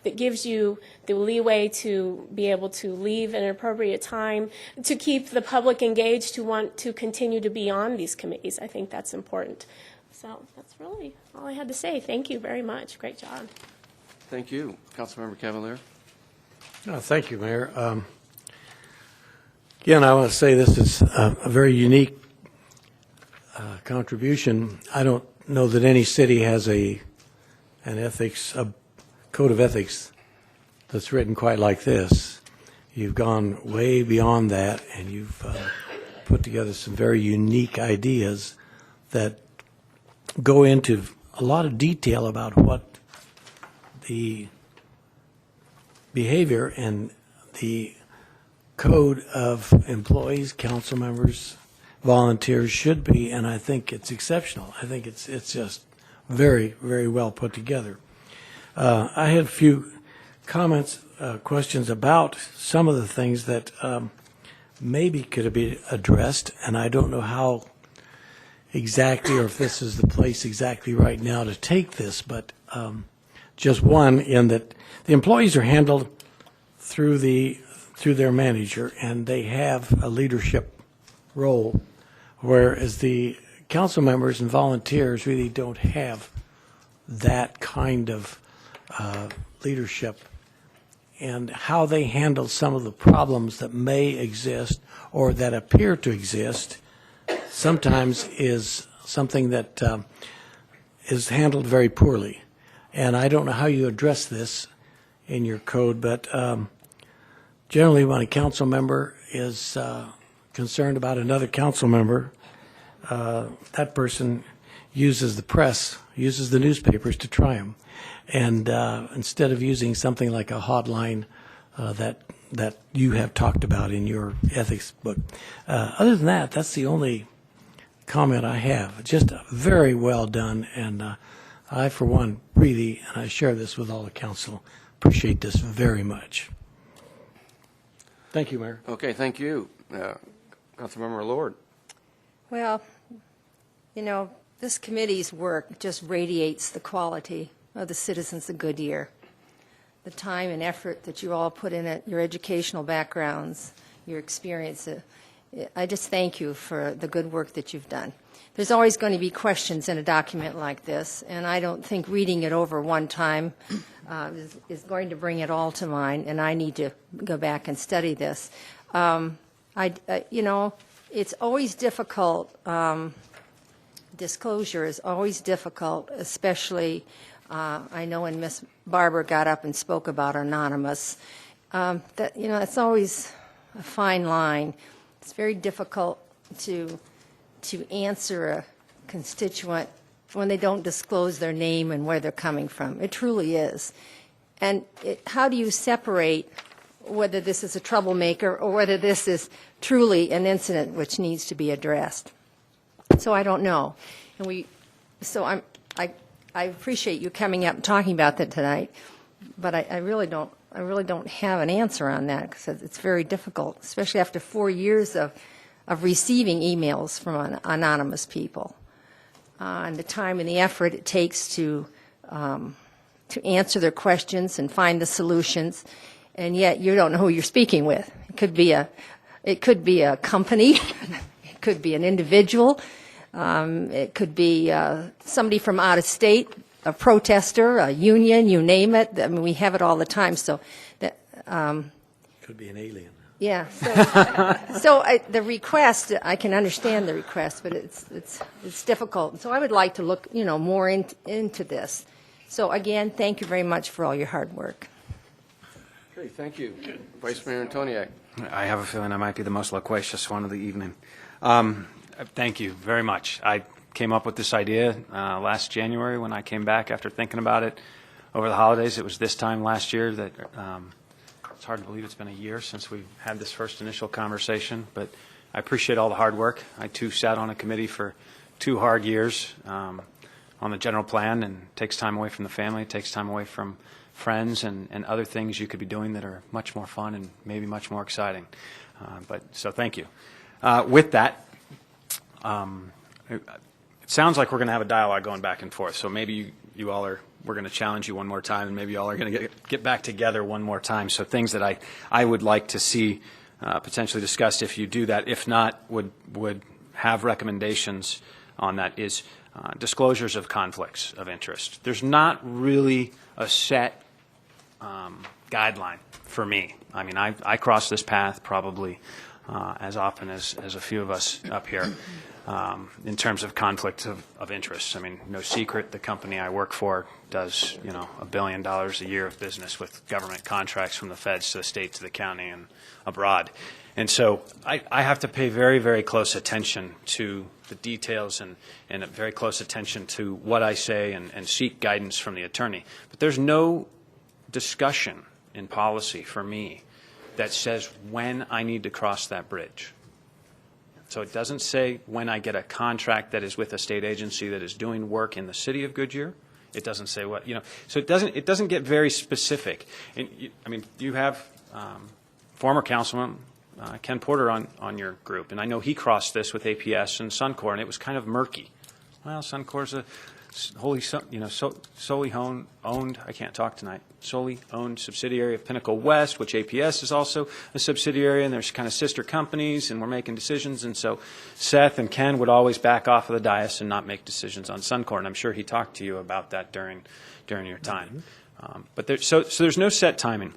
[SPEAKER 9] that gives you the leeway to be able to leave at an appropriate time, to keep the public engaged, to want to continue to be on these committees. I think that's important. So that's really all I had to say. Thank you very much. Great job.
[SPEAKER 1] Thank you. Councilmember Cavalier?
[SPEAKER 10] Thank you, Mayor. Again, I want to say this is a very unique contribution. I don't know that any city has a code of ethics that's written quite like this. You've gone way beyond that, and you've put together some very unique ideas that go into a lot of detail about what the behavior and the code of employees, council members, volunteers should be, and I think it's exceptional. I think it's just very, very well put together. I had a few comments, questions about some of the things that maybe could be addressed, and I don't know how exactly, or if this is the place exactly right now to take this, but just one in that the employees are handled through their manager, and they have a leadership role, whereas the council members and volunteers really don't have that kind of leadership, and how they handle some of the problems that may exist or that appear to exist sometimes is something that is handled very poorly. And I don't know how you address this in your code, but generally when a council member is concerned about another council member, that person uses the press, uses the newspapers to try them. And instead of using something like a hotline that you have talked about in your ethics book. Other than that, that's the only comment I have. Just very well done, and I, for one, really, and I share this with all the council, appreciate this very much. Thank you, Mayor.
[SPEAKER 1] Okay, thank you. Councilmember Lord?
[SPEAKER 11] Well, this committee's work just radiates the quality of the citizens of Goodyear. The time and effort that you all put in it, your educational backgrounds, your experience. I just thank you for the good work that you've done. There's always going to be questions in a document like this, and I don't think reading it over one time is going to bring it all to mind, and I need to go back and study this. It's always difficult. Disclosure is always difficult, especially I know when Miss Barber got up and spoke about anonymous. It's always a fine line. It's very difficult to answer a constituent when they don't disclose their name and where they're coming from. It truly is. And how do you separate whether this is a troublemaker or whether this is truly an incident which needs to be addressed? So I don't know. I appreciate you coming up and talking about that tonight, but I really don't have an answer on that because it's very difficult, especially after 4 years of receiving emails from anonymous people, and the time and the effort it takes to answer their questions and find the solutions, and yet you don't know who you're speaking with. It could be a company, it could be an individual. It could be somebody from out of state, a protester, a union, you name it. I mean, we have it all the time. So that
[SPEAKER 10] could be an alien.
[SPEAKER 11] Yeah. The request, I can understand the request, but it's difficult. So I would like to look, more into this. So again, thank you very much for all your hard work.
[SPEAKER 1] Okay, thank you. Vice Mayor Antoniak?
[SPEAKER 8] I have a feeling I might be the most loquacious one of the evening. Thank you very much. I came up with this idea last January when I came back after thinking about it over the holidays. It was this time last year that it's hard to believe it's been a year since we've had this first initial conversation, but I appreciate all the hard work. I, too, sat on a committee for 2 hard years on the general plan, and it takes time away from the family, it takes time away from friends and other things you could be doing that are much more fun and maybe much more exciting. So thank you. With that, sounds like we're going to have a dialogue going back and forth. So maybe you all are, we're going to challenge you one more time, and maybe you all are going to get back together one more time. So things that I would like to see potentially discussed if you do that. If not, would have recommendations on that is disclosures of conflicts of interest. There's not really a set guideline for me. I mean, I cross this path probably as often as a few of us up here in terms of conflict of interest. I mean, no secret, the company I work for does, $1 billion a year of business with government contracts from the feds to the state to the county and abroad. And so I have to pay very, very close attention to the details and very close attention to what I say and seek guidance from the attorney. But there's no discussion in policy for me that says when I need to cross that bridge. So it doesn't say when I get a contract that is with a state agency that is doing work in the city of Goodyear. It doesn't say what, so it doesn't get very specific. And you have former councilman Ken Porter on your group, and I know he crossed this with APS and Suncor, and it was kind of murky. Well, Suncor's a solely owned, I can't talk tonight, solely owned subsidiary of Pinnacle West, which APS is also a subsidiary, and there's kind of sister companies, and we're making decisions. And so Seth and Ken would always back off of the dais and not make decisions on Suncor, and I'm sure he talked to you about that during your time. But there's no set timing.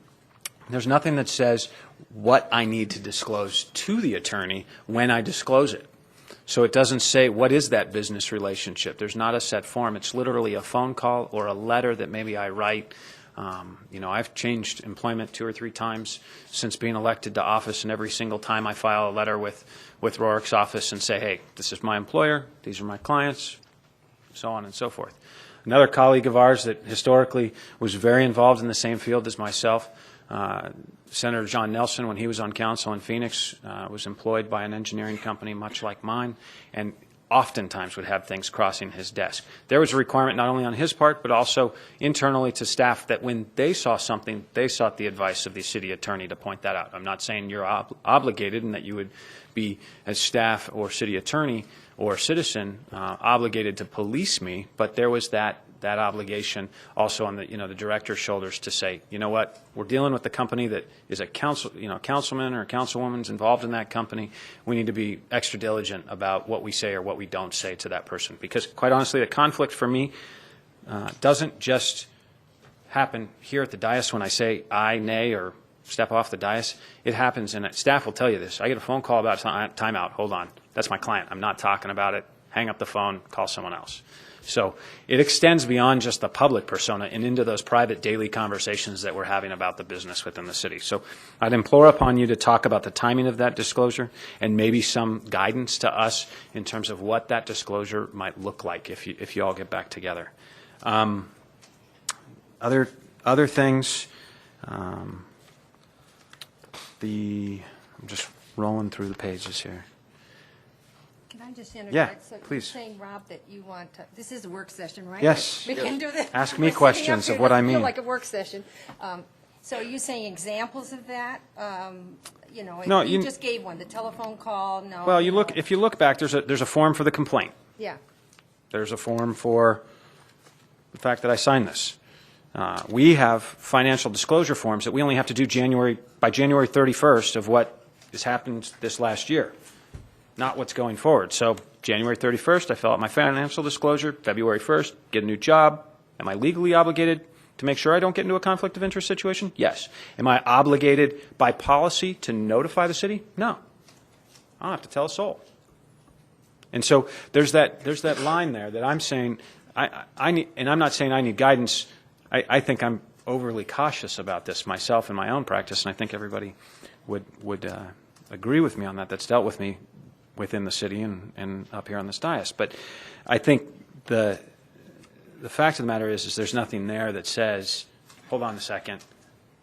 [SPEAKER 8] There's nothing that says what I need to disclose to the attorney when I disclose it. So it doesn't say what is that business relationship. There's not a set form. It's literally a phone call or a letter that maybe I write. I've changed employment 2 or 3 times since being elected to office, and every single time I file a letter with Rorick's office and say, hey, this is my employer, these are my clients, so on and so forth. Another colleague of ours that historically was very involved in the same field as myself, Senator John Nelson, when he was on council in Phoenix, was employed by an engineering company much like mine, and oftentimes would have things crossing his desk. There was a requirement not only on his part, but also internally to staff that when they saw something, they sought the advice of the city attorney to point that out. I'm not saying you're obligated and that you would be, as staff or city attorney or citizen, obligated to police me, but there was that obligation also on the director's shoulders to say, you know what, we're dealing with the company that is a councilman or a councilwoman's involved in that company. We need to be extra diligent about what we say or what we don't say to that person, because quite honestly, the conflict for me doesn't just happen here at the dais when I say aye, nay, or step off the dais. It happens, and staff will tell you this. I get a phone call about timeout. Hold on, that's my client. I'm not talking about it. Hang up the phone, call someone else. So it extends beyond just the public persona and into those private daily conversations that we're having about the business within the city. So I'd implore upon you to talk about the timing of that disclosure and maybe some guidance to us in terms of what that disclosure might look like if you all get back together. Other things, I'm just rolling through the pages here.
[SPEAKER 11] Can I just interject?
[SPEAKER 8] Yeah,
[SPEAKER 11] So
[SPEAKER 8] please.
[SPEAKER 11] You're saying, Rob, that you want to, this is a work session, right?
[SPEAKER 8] Yes.
[SPEAKER 11] We can do this.
[SPEAKER 8] Ask me
[SPEAKER 11] We're sitting
[SPEAKER 8] questions
[SPEAKER 11] up here,
[SPEAKER 8] of what I
[SPEAKER 11] doesn't feel
[SPEAKER 8] mean.
[SPEAKER 11] like a work session. So are you saying examples of that?
[SPEAKER 8] No,
[SPEAKER 11] you
[SPEAKER 8] you
[SPEAKER 11] just gave one, the telephone call, no.
[SPEAKER 8] Well, if you look back, there's a form for the complaint.
[SPEAKER 11] Yeah.
[SPEAKER 8] There's a form for the fact that I signed this. We have financial disclosure forms that we only have to do by January 31st of what has happened this last year, not what's going forward. So January 31st, I fill out my financial disclosure. February 1st, get a new job. Am I legally obligated to make sure I don't get into a conflict of interest situation? Yes. Am I obligated by policy to notify the city? No. I don't have to tell a soul. And so there's that line there that I'm saying I need, and I'm not saying I need guidance. I think I'm overly cautious about this myself in my own practice, and I think everybody would agree with me on that. That's dealt with me within the city and up here on this dais. But I think the fact of the matter is there's nothing there that says, hold on a second,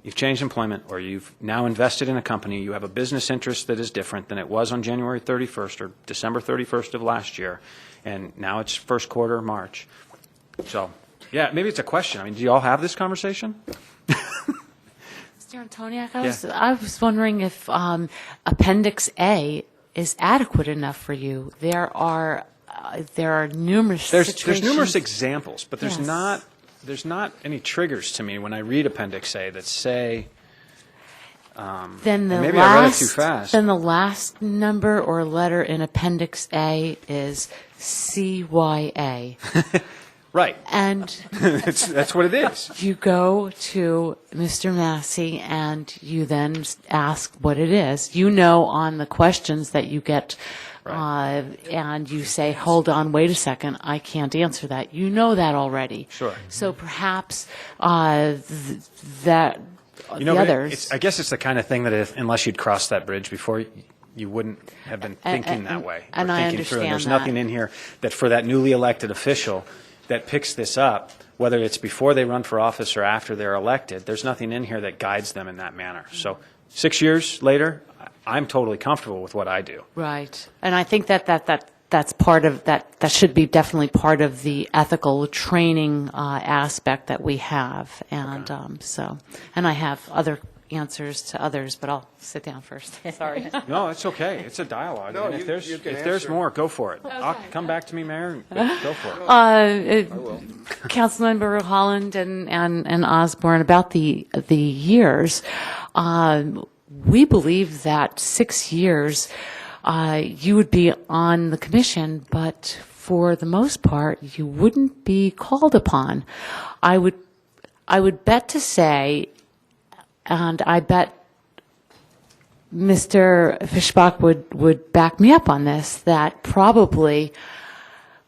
[SPEAKER 8] you've changed employment or you've now invested in a company, you have a business interest that is different than it was on January 31st or December 31st of last year, and now it's first quarter, March. So, yeah, maybe it's a question. I mean, do you all have this conversation?
[SPEAKER 3] Mr. Antoniak, I was wondering if Appendix A is adequate enough for you. There are there are numerous
[SPEAKER 8] There's
[SPEAKER 3] situations.
[SPEAKER 8] numerous examples, but
[SPEAKER 3] Yes.
[SPEAKER 8] there's not any triggers to me when I read Appendix A that say,
[SPEAKER 3] Then the
[SPEAKER 8] maybe I read it
[SPEAKER 3] last,
[SPEAKER 8] too fast.
[SPEAKER 3] Then the last number or letter in Appendix A is CYA.
[SPEAKER 8] right,
[SPEAKER 3] And
[SPEAKER 8] that's what it is.
[SPEAKER 3] you go to Mr. Massey and you then ask what it is. You know on the questions that you get, and you say, hold on, wait a second, I can't answer that. You know that already.
[SPEAKER 8] Sure.
[SPEAKER 3] So perhaps that
[SPEAKER 8] You know,
[SPEAKER 3] the
[SPEAKER 8] but
[SPEAKER 3] others.
[SPEAKER 8] I guess it's the kind of thing that unless you'd crossed that bridge before, you wouldn't have been thinking that way.
[SPEAKER 3] and
[SPEAKER 8] or
[SPEAKER 3] I
[SPEAKER 8] thinking through. And
[SPEAKER 3] understand
[SPEAKER 8] there's
[SPEAKER 3] that.
[SPEAKER 8] nothing in here that for that newly elected official that picks this up, whether it's before they run for office or after they're elected, there's nothing in here that guides them in that manner. So 6 years later, I'm totally comfortable with what I do.
[SPEAKER 3] Right. And I think that's part of that should be definitely part of the ethical training aspect that we have. And and I have other answers to others, but I'll sit down first. Sorry.
[SPEAKER 8] No, it's okay. It's a dialogue.
[SPEAKER 1] No,
[SPEAKER 8] and if
[SPEAKER 1] you can
[SPEAKER 8] there's
[SPEAKER 1] answer.
[SPEAKER 8] more, go for it. I'll come back to me, Mayor, and go for it.
[SPEAKER 3] Councilmember Holland and Osborne, about the years, we believe that 6 years you would be on the commission, but for the most part, you wouldn't be called upon. I would bet to say, and I bet Mr. Fischbach would back me up on this, that probably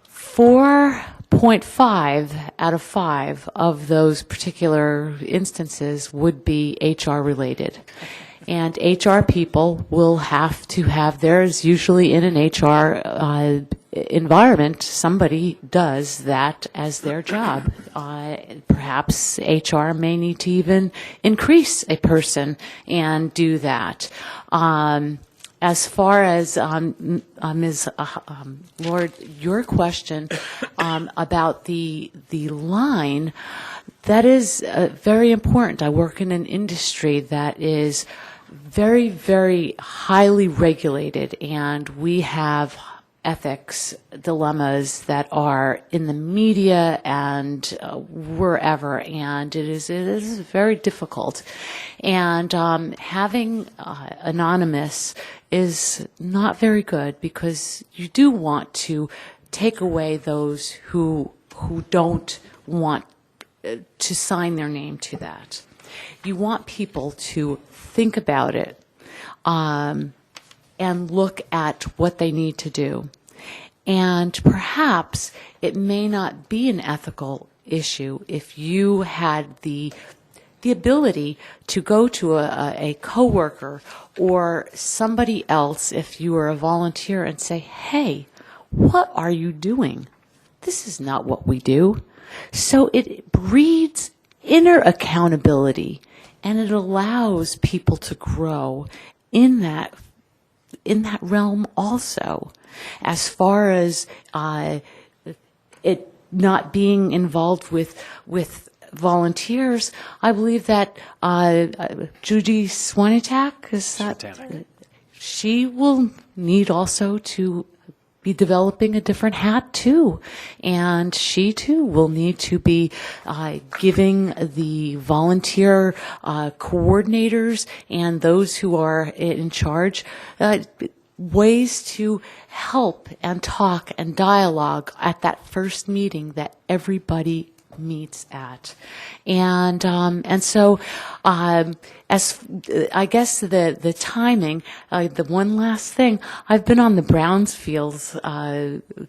[SPEAKER 3] 4.5 out of 5 of those particular instances would be HR related. And HR people will have to have theirs, usually in an HR environment. Somebody does that as their job. Perhaps HR may need to even increase a person and do that. As far as Ms. Lord, your question about the line, that is very important. I work in an industry that is very, very highly regulated, and we have ethics dilemmas that are in the media and wherever, and it is very difficult. And having anonymous is not very good, because you do want to take away those who don't want to sign their name to that. You want people to think about it and look at what they need to do. And perhaps it may not be an ethical issue if you had the ability to go to a coworker or somebody else, if you were a volunteer, and say, hey, what are you doing? This is not what we do. So it breeds inner accountability, and it allows people to grow in that realm also. As far as it not being involved with volunteers, I believe that Judy Swanitak, is that she will need also to be developing a different hat too, and she too will need to be giving the volunteer coordinators and those who are in charge ways to help and talk and dialogue at that first meeting that everybody meets at. And so as I guess the timing, the one last thing, I've been on the Brownsfields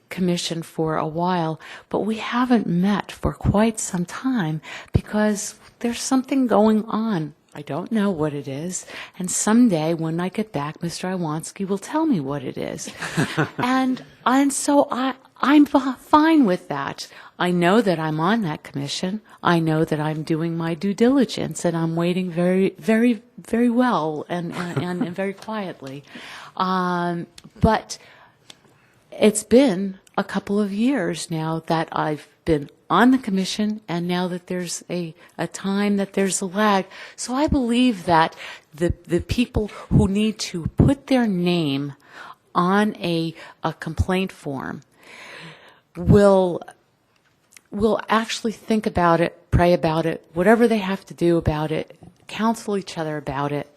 [SPEAKER 3] Commission for a while, but we haven't met for quite some time because there's something going on. I don't know what it is, and someday when I get back, Mr. Iwanski will tell me what it is. and so I'm fine with that. I know that I'm on that commission. I know that I'm doing my due diligence, and I'm waiting very, very, very well and very quietly. But it's been a couple of years now that I've been on the commission, and now that there's a time that there's a lag. So I believe that the people who need to put their name on a complaint form will actually think about it, pray about it, whatever they have to do about it, counsel each other about it.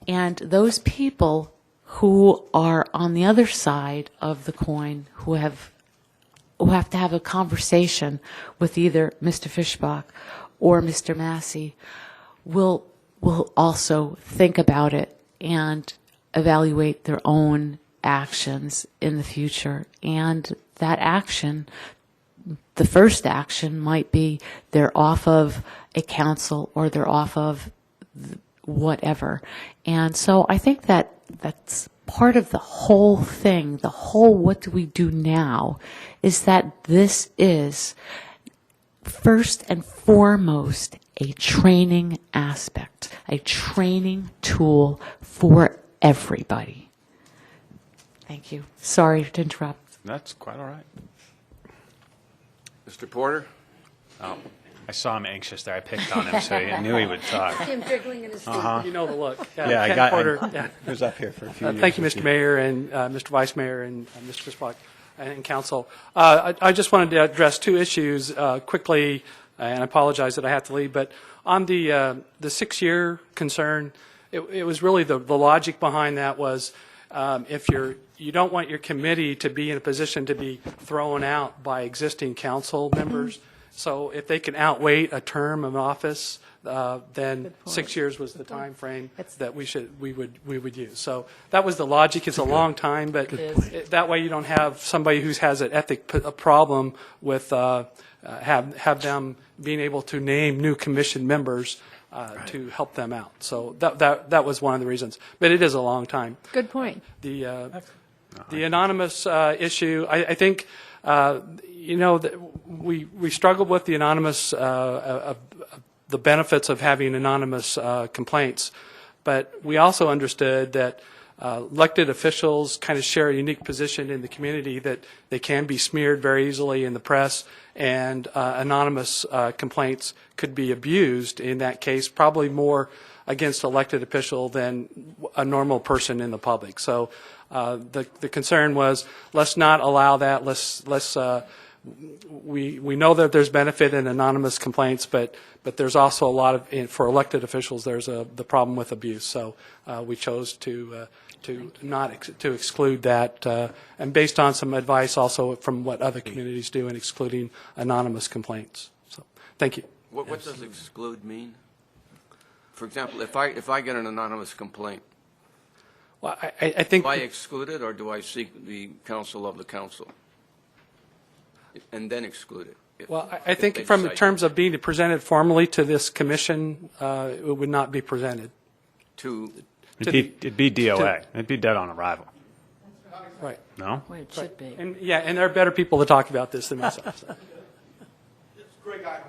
[SPEAKER 3] And those people who are on the other side of the coin, who have to have a conversation with either Mr. Fischbach or Mr. Massey, will also think about it and evaluate their own actions in the future. And that action, the first action might be they're off of a council or they're off of whatever. And so I think that that's part of the whole thing, the whole what do we do now, is that this is first and foremost a training aspect, a training tool for everybody. Thank you. Sorry to interrupt.
[SPEAKER 8] That's quite all right.
[SPEAKER 1] Mr. Porter?
[SPEAKER 8] Oh, I saw him anxious there. I picked on him, so I knew he would talk.
[SPEAKER 11] Him jiggling in his seat.
[SPEAKER 2] You know the look.
[SPEAKER 8] Yeah, I
[SPEAKER 2] Ken
[SPEAKER 8] got.
[SPEAKER 2] Porter.
[SPEAKER 8] I was up here for a few years.
[SPEAKER 2] Thank you,
[SPEAKER 8] with
[SPEAKER 2] Mr. Mayor and Mr. Vice Mayor and Mr. Fischbach and Council. I just wanted to address two issues quickly, and I apologize that I have to leave. But on the 6-year concern, it was really the logic behind that was if you don't want your committee to be in a position to be thrown out by existing council members. So if they can outwait a term of office, then 6 years was the time frame that we would use. So that was the logic. It's a long time, but that way you don't have somebody who has an ethic problem with have them being able to name new commission members to help them out. So that was one of the reasons. But it is a long time.
[SPEAKER 11] Good point.
[SPEAKER 2] The anonymous issue, I think, we struggled with the anonymous, the benefits of having anonymous complaints, but we also understood that elected officials kind of share a unique position in the community that they can be smeared very easily in the press, and anonymous complaints could be abused in that case, probably more against elected official than a normal person in the public. So the concern was, let's not allow that. We know that there's benefit in anonymous complaints, but there's also a lot of, for elected officials, there's the problem with abuse. So we chose to exclude that, and based on some advice also from what other communities do in excluding anonymous complaints. So thank you.
[SPEAKER 1] What does exclude mean? For example, if I get an anonymous complaint,
[SPEAKER 2] Well, I think
[SPEAKER 1] do I exclude it, or do I seek the counsel of the council and then exclude it?
[SPEAKER 2] Well, I think from in terms of being presented formally to this commission, it would not be presented.
[SPEAKER 8] It'd be DOA. It'd be dead on arrival.
[SPEAKER 2] Right.
[SPEAKER 8] No?
[SPEAKER 7] Well, it should be.
[SPEAKER 2] And and there are better people to talk about this than myself. So.
[SPEAKER 12] It's Greg Eichmann,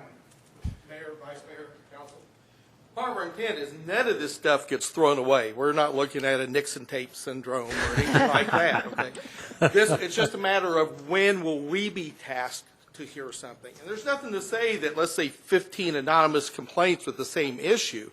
[SPEAKER 12] Mayor, Vice Mayor, Council. Part of our intent is none of this stuff gets thrown away. We're not looking at a Nixon tape syndrome or anything like that. Okay, it's just a matter of when will we be tasked to hear something. And there's nothing to say that, let's say, 15 anonymous complaints with the same issue.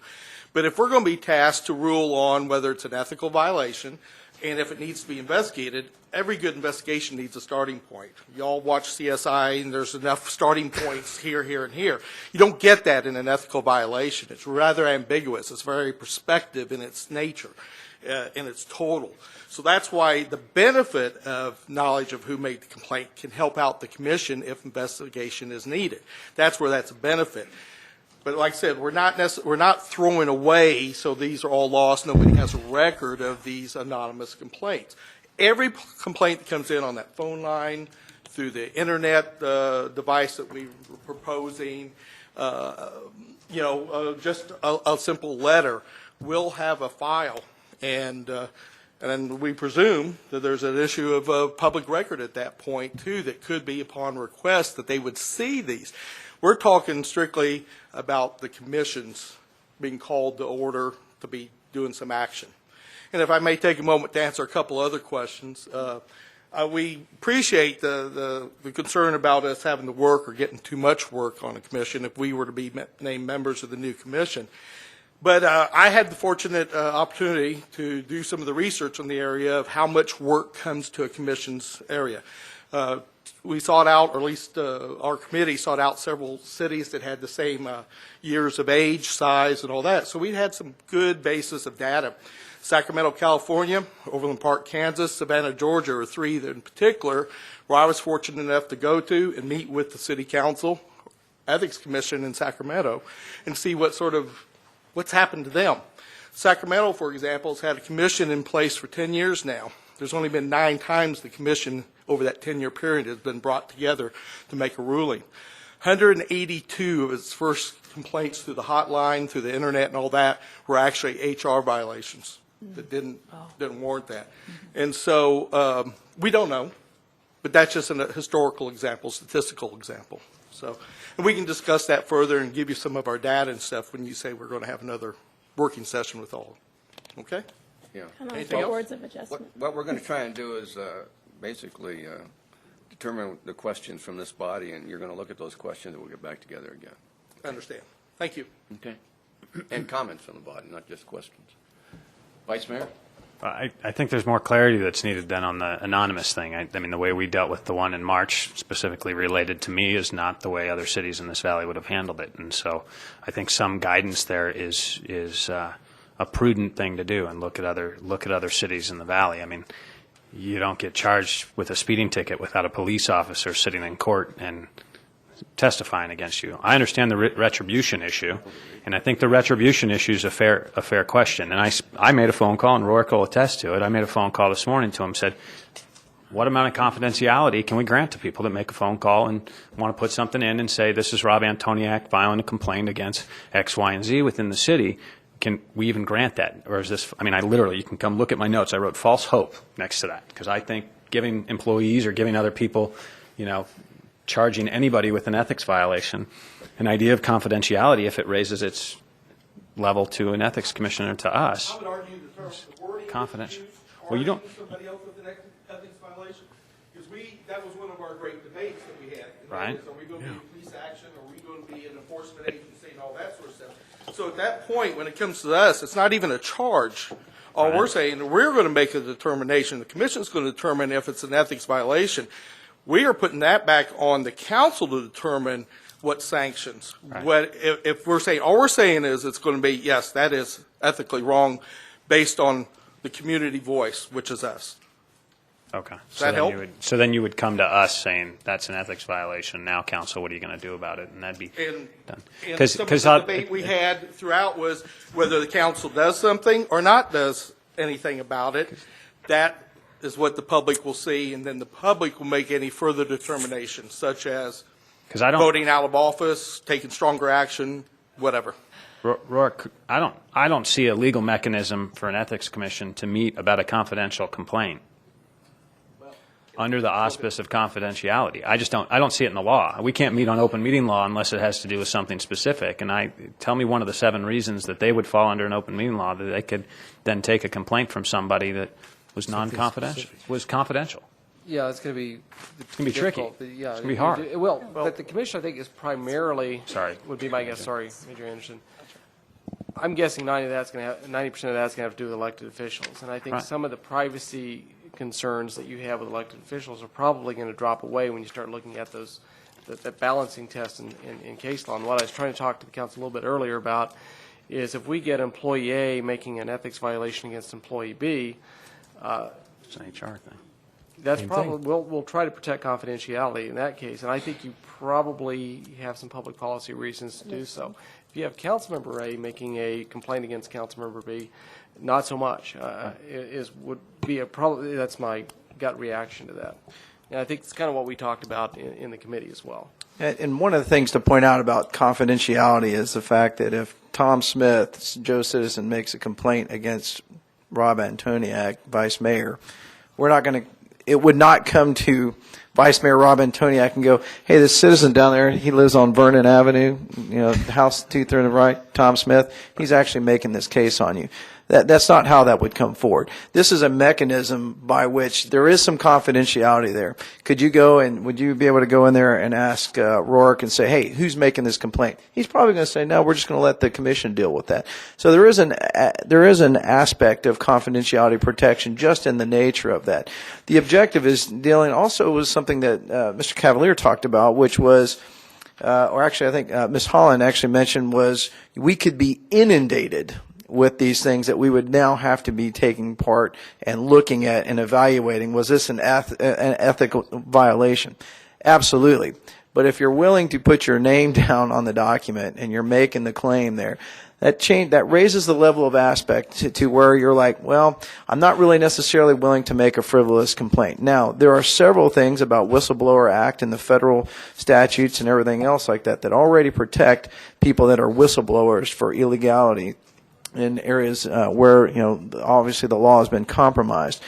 [SPEAKER 12] But if we're going to be tasked to rule on whether it's an ethical violation, and if it needs to be investigated, every good investigation needs a starting point. You all watch CSI, and there's enough starting points here, here, and here. You don't get that in an ethical violation. It's rather ambiguous. It's very prospective in its nature, in its total. So that's why the benefit of knowledge of who made the complaint can help out the commission if investigation is needed. That's where that's a benefit. But like I said, we're not throwing away, so these are all lost. Nobody has a record of these anonymous complaints. Every complaint that comes in on that phone line, through the internet device that we were proposing, just a simple letter, will have a file, and we presume that there's an issue of public record at that point too, that could be upon request that they would see these. We're talking strictly about the commissions being called to order to be doing some action. And if I may take a moment to answer a couple other questions, we appreciate the concern about us having to work or getting too much work on a commission if we were to be named members of the new commission. But I had the fortunate opportunity to do some of the research on the area of how much work comes to a commission's area. we sought out, or at least our committee sought out several cities that had the same years of age, size, and all that. So we had some good basis of data. Sacramento, California, Overland Park, Kansas, Savannah, Georgia are three that in particular where I was fortunate enough to go to and meet with the City Council, Ethics Commission in Sacramento, and see what's happened to them. Sacramento, for example, has had a commission in place for 10 years now. There's only been 9 times the commission over that 10-year period has been brought together to make a ruling. 182 of its first complaints through the hotline, through the internet and all that were actually HR violations that didn't warrant that. And so we don't know, but that's just a historical example, statistical example. So, and we can discuss that further and give you some of our data and stuff when you say we're going to have another working session with all. Okay?
[SPEAKER 1] Yeah.
[SPEAKER 9] Come on,
[SPEAKER 12] Anything else?
[SPEAKER 9] words of adjustment.
[SPEAKER 1] What we're going to try and do is basically determine the questions from this body, and you're going to look at those questions, and we'll get back together again.
[SPEAKER 12] I understand. Thank you.
[SPEAKER 1] Okay. And comments from the body, not just questions. Vice Mayor?
[SPEAKER 8] I think there's more clarity that's needed than on the anonymous thing. I mean, the way we dealt with the one in March, specifically related to me, is not the way other cities in this valley would have handled it. And so I think some guidance there is a prudent thing to do, and look at other cities in the valley. I mean, you don't get charged with a speeding ticket without a police officer sitting in court and testifying against you. I understand the retribution issue, and I think the retribution issue is a fair question. And I made a phone call, and Rourke will attest to it. I made a phone call this morning to him, said, what amount of confidentiality can we grant to people that make a phone call and want to put something in and say, this is Rob Antoniak filing a complaint against X, Y, and Z within the city? Can we even grant that? Or is this, I mean, you can come look at my notes. I wrote false hope next to that, because I think giving employees or giving other people, charging anybody with an ethics violation, an idea of confidentiality, if it raises its level to an ethics commissioner, to us,
[SPEAKER 12] I would argue the wording
[SPEAKER 8] confidential.
[SPEAKER 12] Well,
[SPEAKER 8] you don't.
[SPEAKER 12] Somebody else with an ethics violation, because that was one of our great debates that we had.
[SPEAKER 8] Right.
[SPEAKER 12] Are we going to be a police action? Are we going to be an enforcement agency and all that sort of stuff? So at that point, when it comes to us, it's not even a charge. All we're saying, we're going to make a determination. The commission's going to determine if it's an ethics violation. We are putting that back on the council to determine what sanctions.
[SPEAKER 8] Right.
[SPEAKER 12] If we're saying, all we're saying is it's going to be, yes, that is ethically wrong based on the community voice, which is us.
[SPEAKER 8] Okay.
[SPEAKER 12] Does that help?
[SPEAKER 8] Then you would come to us saying that's an ethics violation. Now, council, what are you going to do about it? And that'd be done.
[SPEAKER 12] And some of the debate we had throughout was whether the council does something or not does anything about it. That is what the public will see, and then the public will make any further determinations, such as voting out of office, taking stronger action, whatever.
[SPEAKER 8] Rourke, I don't see a legal mechanism for an ethics commission to meet about a confidential complaint under the auspice of confidentiality. I don't see it in the law. We can't meet on open meeting law unless it has to do with something specific. And tell me one of the 7 reasons that they would fall under an open meeting law that they could then take a complaint from somebody that was non-confidential, was confidential.
[SPEAKER 2] Yeah, it's going to be
[SPEAKER 8] tricky.
[SPEAKER 2] Yeah,
[SPEAKER 8] It's going to be hard.
[SPEAKER 2] Well, but the commission, I think, is primarily.
[SPEAKER 8] Sorry.
[SPEAKER 2] Would be my guess. Sorry, Major Anderson. I'm guessing 90% of that's going to have to do with elected officials, and I think some of the privacy concerns that you have with elected officials are probably going to drop away when you start looking at that balancing test in case law. And what I was trying to talk to the council a little bit earlier about is if we get employee A making an ethics violation against employee B.
[SPEAKER 8] It's an HR thing.
[SPEAKER 2] That's probably, we'll try to protect confidentiality in that case, and I think you probably have some public policy reasons to do so. If you have Councilmember A making a complaint against Councilmember B, not so much. Would be probably that's my gut reaction to that, and I think it's kind of what we talked about in the committee as well.
[SPEAKER 4] And one of the things to point out about confidentiality is the fact that if Tom Smith, Joe Citizen, makes a complaint against Rob Antoniak, Vice Mayor, it would not come to Vice Mayor Rob Antoniak and go, hey, this citizen down there, he lives on Vernon Avenue, house 2 to the right, Tom Smith, he's actually making this case on you. That's not how that would come forward. This is a mechanism by which there is some confidentiality there. Would you be able to go in there and ask Rourke and say, hey, who's making this complaint? He's probably going to say, no, we're just going to let the commission deal with that. So there is an aspect of confidentiality protection just in the nature of that. The objective is dealing also with something something that Mr. Cavalier talked about, which was, or actually I think Ms. Holland actually mentioned, was we could be inundated with these things that we would now have to be taking part and looking at and evaluating. Was this an ethical violation? Absolutely. But if you're willing to put your name down on the document and you're making the claim there, that raises the level of aspect to where you're like, well, I'm not really necessarily willing to make a frivolous complaint. Now, there are several things about Whistleblower Act and the federal statutes and everything else like that that already protect people that are whistleblowers for illegality in areas where, obviously the law has been compromised.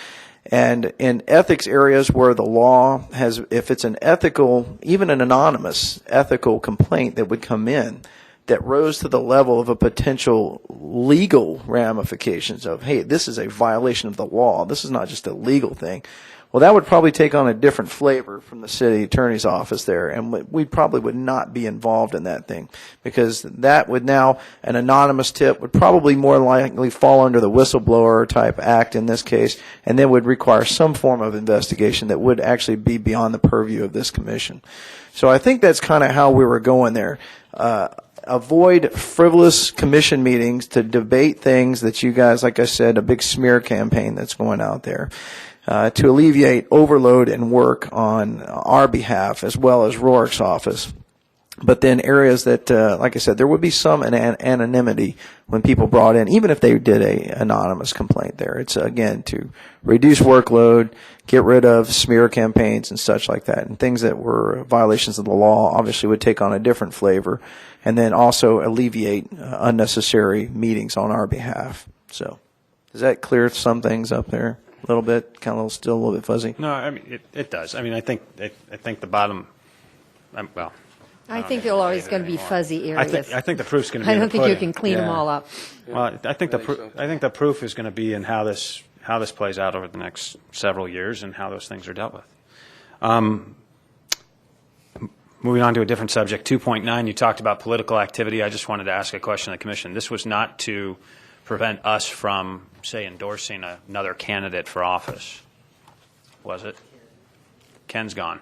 [SPEAKER 4] And in ethics areas where the law has, if it's an ethical, even an anonymous ethical complaint that would come in that rose to the level of a potential legal ramifications of, hey, this is a violation of the law, this is not just a legal thing, well, that would probably take on a different flavor from the city attorney's office there, and we probably would not be involved in that thing, because that would now, an anonymous tip would probably more likely fall under the whistleblower type act in this case, and then would require some form of investigation that would actually be beyond the purview of this commission. So I think that's kind of how we were going there. Avoid frivolous commission meetings to debate things that you guys, like I said, a big smear campaign that's going out there. To alleviate overload and work on our behalf as well as Rourke's office. But then areas that, like I said, there would be some anonymity when people brought in, even if they did a anonymous complaint there. It's, again, to reduce workload, get rid of smear campaigns and such like that. And things that were violations of the law obviously would take on a different flavor. And then also alleviate unnecessary meetings on our behalf. So does that clear some things up there? A little bit, kind of still a little bit fuzzy.
[SPEAKER 8] No, I mean it does. I mean, I think the bottom. Well,
[SPEAKER 11] I think there are always going to be fuzzy areas.
[SPEAKER 8] I think the proof's going to be.
[SPEAKER 11] I don't
[SPEAKER 8] in the
[SPEAKER 11] think you
[SPEAKER 8] pudding.
[SPEAKER 11] can clean them all up.
[SPEAKER 8] Well, I think the proof is going to be in how this plays out over the next several years and how those things are dealt with. Moving on to a different subject, 2.9. You talked about political activity. I just wanted to ask a question of the commission. This was not to prevent us from, say, endorsing another candidate for office, was it? Ken's gone.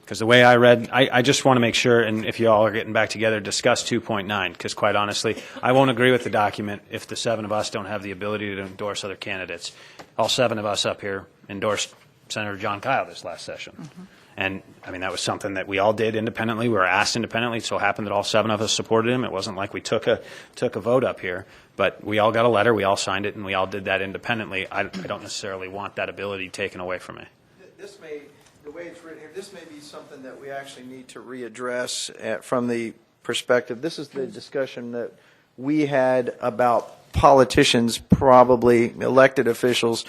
[SPEAKER 8] Because the way I read, I just want to make sure, and if you all are getting back together, discuss 2.9, because quite honestly, I won't agree with the document if the 7 of us don't have the ability to endorse other candidates. All 7 of us up here endorsed Senator John Kyle this last session. Mm-hmm. And, I mean, that was something that we all did independently. We were asked independently. It so happened that all 7 of us supported him. It wasn't like we took a vote up here. But we all got a letter, we all signed it, and we all did that independently. I don't necessarily want that ability taken away from me.
[SPEAKER 4] This may, the way it's written here, this may be something that we actually need to readdress from the perspective. This is the discussion that we had about politicians, probably elected officials.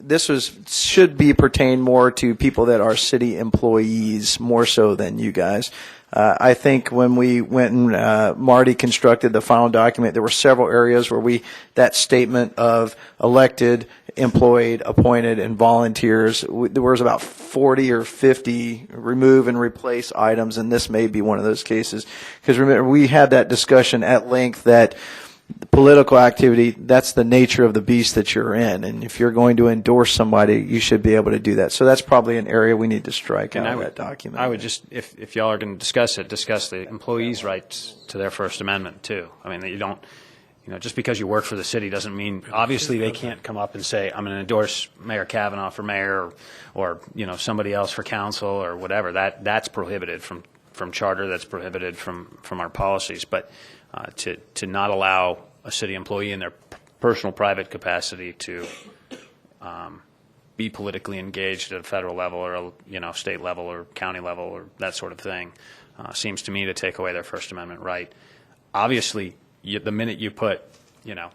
[SPEAKER 4] This should be pertain more to people that are city employees more so than you guys. I think when we went and Marty constructed the final document, there were several areas where that statement of elected, employed, appointed, and volunteers, there was about 40 or 50 remove and replace items, and this may be one of those cases. Because remember, we had that discussion at length that political activity, that's the nature of the beast that you're in. And if you're going to endorse somebody, you should be able to do that. So that's probably an area we need to strike out of that document.
[SPEAKER 8] I would just, if y'all are going to discuss it, discuss the employees' rights to their First Amendment, too. I mean, you don't, just because you work for the city doesn't mean, obviously they can't come up and say, I'm going to endorse Mayor Kavanaugh for mayor or somebody else for council or whatever. That's prohibited from charter, that's prohibited from our policies. But to not allow a city employee in their personal private capacity to be politically engaged at a federal level or state level or county level or that sort of thing seems to me to take away their First Amendment right. Obviously, the minute you put,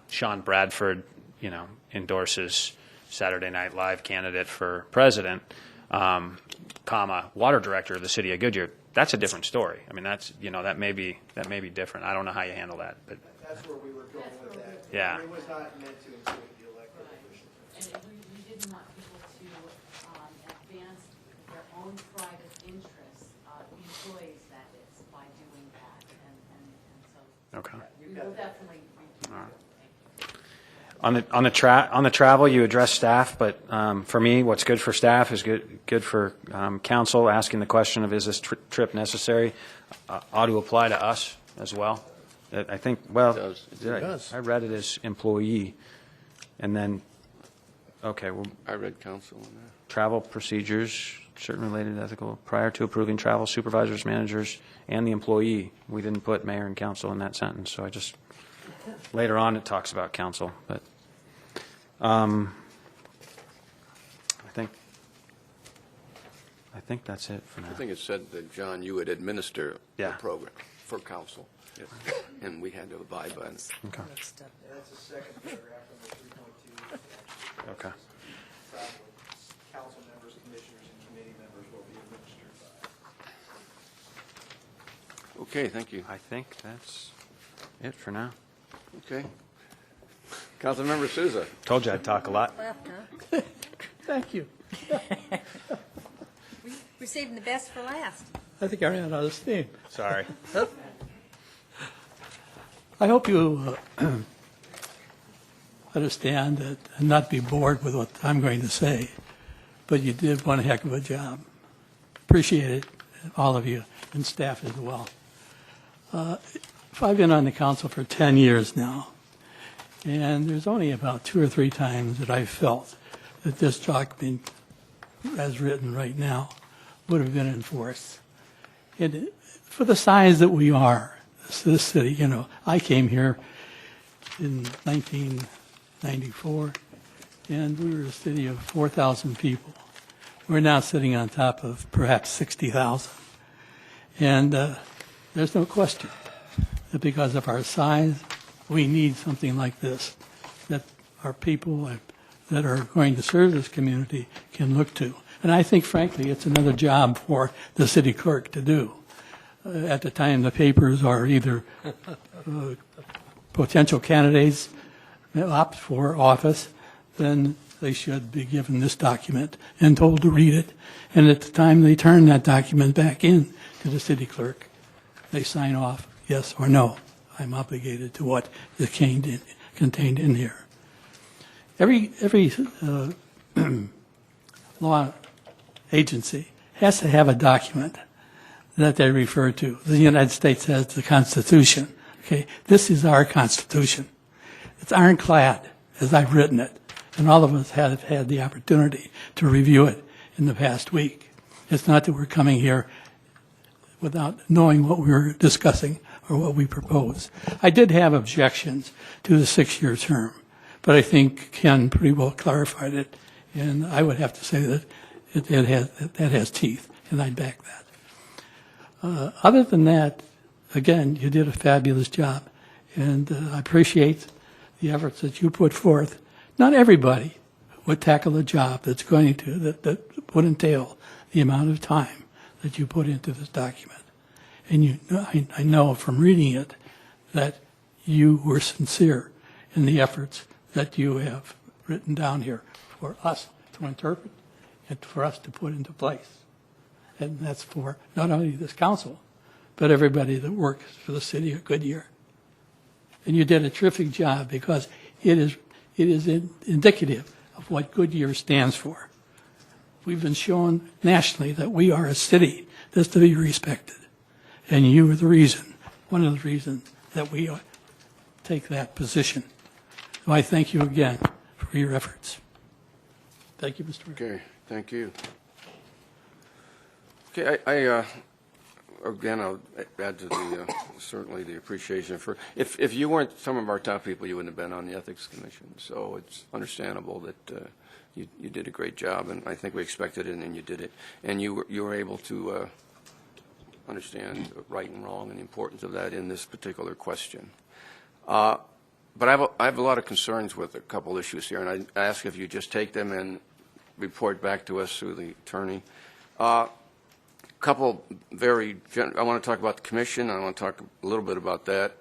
[SPEAKER 8] Sean Bradford, endorses Saturday Night Live candidate for president, water director of the city of Goodyear, that's a different story. I mean, that's that may be different. I don't know how you handle that, but
[SPEAKER 4] that's where we were going with that.
[SPEAKER 8] Yeah.
[SPEAKER 4] It was not meant to include the elected officials.
[SPEAKER 3] And we didn't want people to advance their own private interests, employees, that is, by doing that. And so
[SPEAKER 8] okay.
[SPEAKER 3] we will definitely review.
[SPEAKER 8] All right. On the travel, you address staff, but for me, what's good for staff is good for council. Asking the question of is this trip necessary ought to apply to us as well. I think, well,
[SPEAKER 1] It does.
[SPEAKER 8] I read it as employee, and then, okay, well,
[SPEAKER 1] I read council on that.
[SPEAKER 8] travel procedures, certain related ethical, prior to approving travel, supervisors, managers, and the employee. We didn't put mayor and council in that sentence, so I just, later on it talks about council, but I think that's it for now.
[SPEAKER 1] I think it said that, John, you would administer the
[SPEAKER 8] Yeah.
[SPEAKER 1] program for council, and we had to abide by it.
[SPEAKER 8] Okay.
[SPEAKER 4] That's the second paragraph from the 3.2.
[SPEAKER 8] Okay.
[SPEAKER 4] Council members, commissioners, and committee members will be administered by.
[SPEAKER 1] Okay, thank you.
[SPEAKER 8] I think that's it for now.
[SPEAKER 1] Okay. Councilmember Souza.
[SPEAKER 8] Told you I'd talk a lot.
[SPEAKER 10] Thank you.
[SPEAKER 11] We're saving the best for last.
[SPEAKER 10] I think I ran out of steam.
[SPEAKER 8] Sorry.
[SPEAKER 10] I hope you understand that and not be bored with what I'm going to say, but you did one heck of a job. Appreciate it, all of you, and staff as well. I've been on the council for 10 years now, and there's only about 2 or 3 times that I felt that this document, as written right now, would have been enforced. And for the size that we are, this city, you know, I came here in 1994, and we were a city of 4,000 people. We're now sitting on top of perhaps 60,000. And there's no question that because of our size, we need something like this, that our people that are going to serve this community can look to. And I think, frankly, it's another job for the city clerk to do. At the time the papers are either potential candidates opt for office, then they should be given this document and told to read it. And at the time they turn that document back in to the city clerk, they sign off, yes or no. I'm obligated to what is contained in here. Every law agency has to have a document that they refer to. The United States has the Constitution. Okay, this is our Constitution. It's ironclad, as I've written it, and all of us have had the opportunity to review it in the past week. It's not that we're coming here without knowing what we're discussing or what we propose. I did have objections to the 6-year term, but I think Ken pretty well clarified it, and I would have to say that that has teeth, and I'd back that. Other than that, again, you did a fabulous job, and I appreciate the efforts that you put forth. Not everybody would tackle a job that's going to, that would entail the amount of time that you put into this document. And I know from reading it that you were sincere in the efforts that you have written down here for us to interpret and for us to put into place. And that's for not only this council, but everybody that works for the city of Goodyear. And you did a terrific job because it is indicative of what Goodyear stands for. We've been shown nationally that we are a city that's to be respected. And you are the reason, one of the reasons that we take that position. So I thank you again for your efforts. Thank you, Mr. Mayor.
[SPEAKER 1] Okay, thank you. Okay, again, I'll add to the, certainly the appreciation for, if you weren't some of our top people, you wouldn't have been on the Ethics Commission. So it's understandable that you did a great job, and I think we expected it, and you did it. And you were able to understand right and wrong and the importance of that in this particular question. But I have a lot of concerns with a couple issues here, and I ask if you just take them and report back to us through the attorney. Couple very, I want to talk about the commission. I want to talk a little bit about that.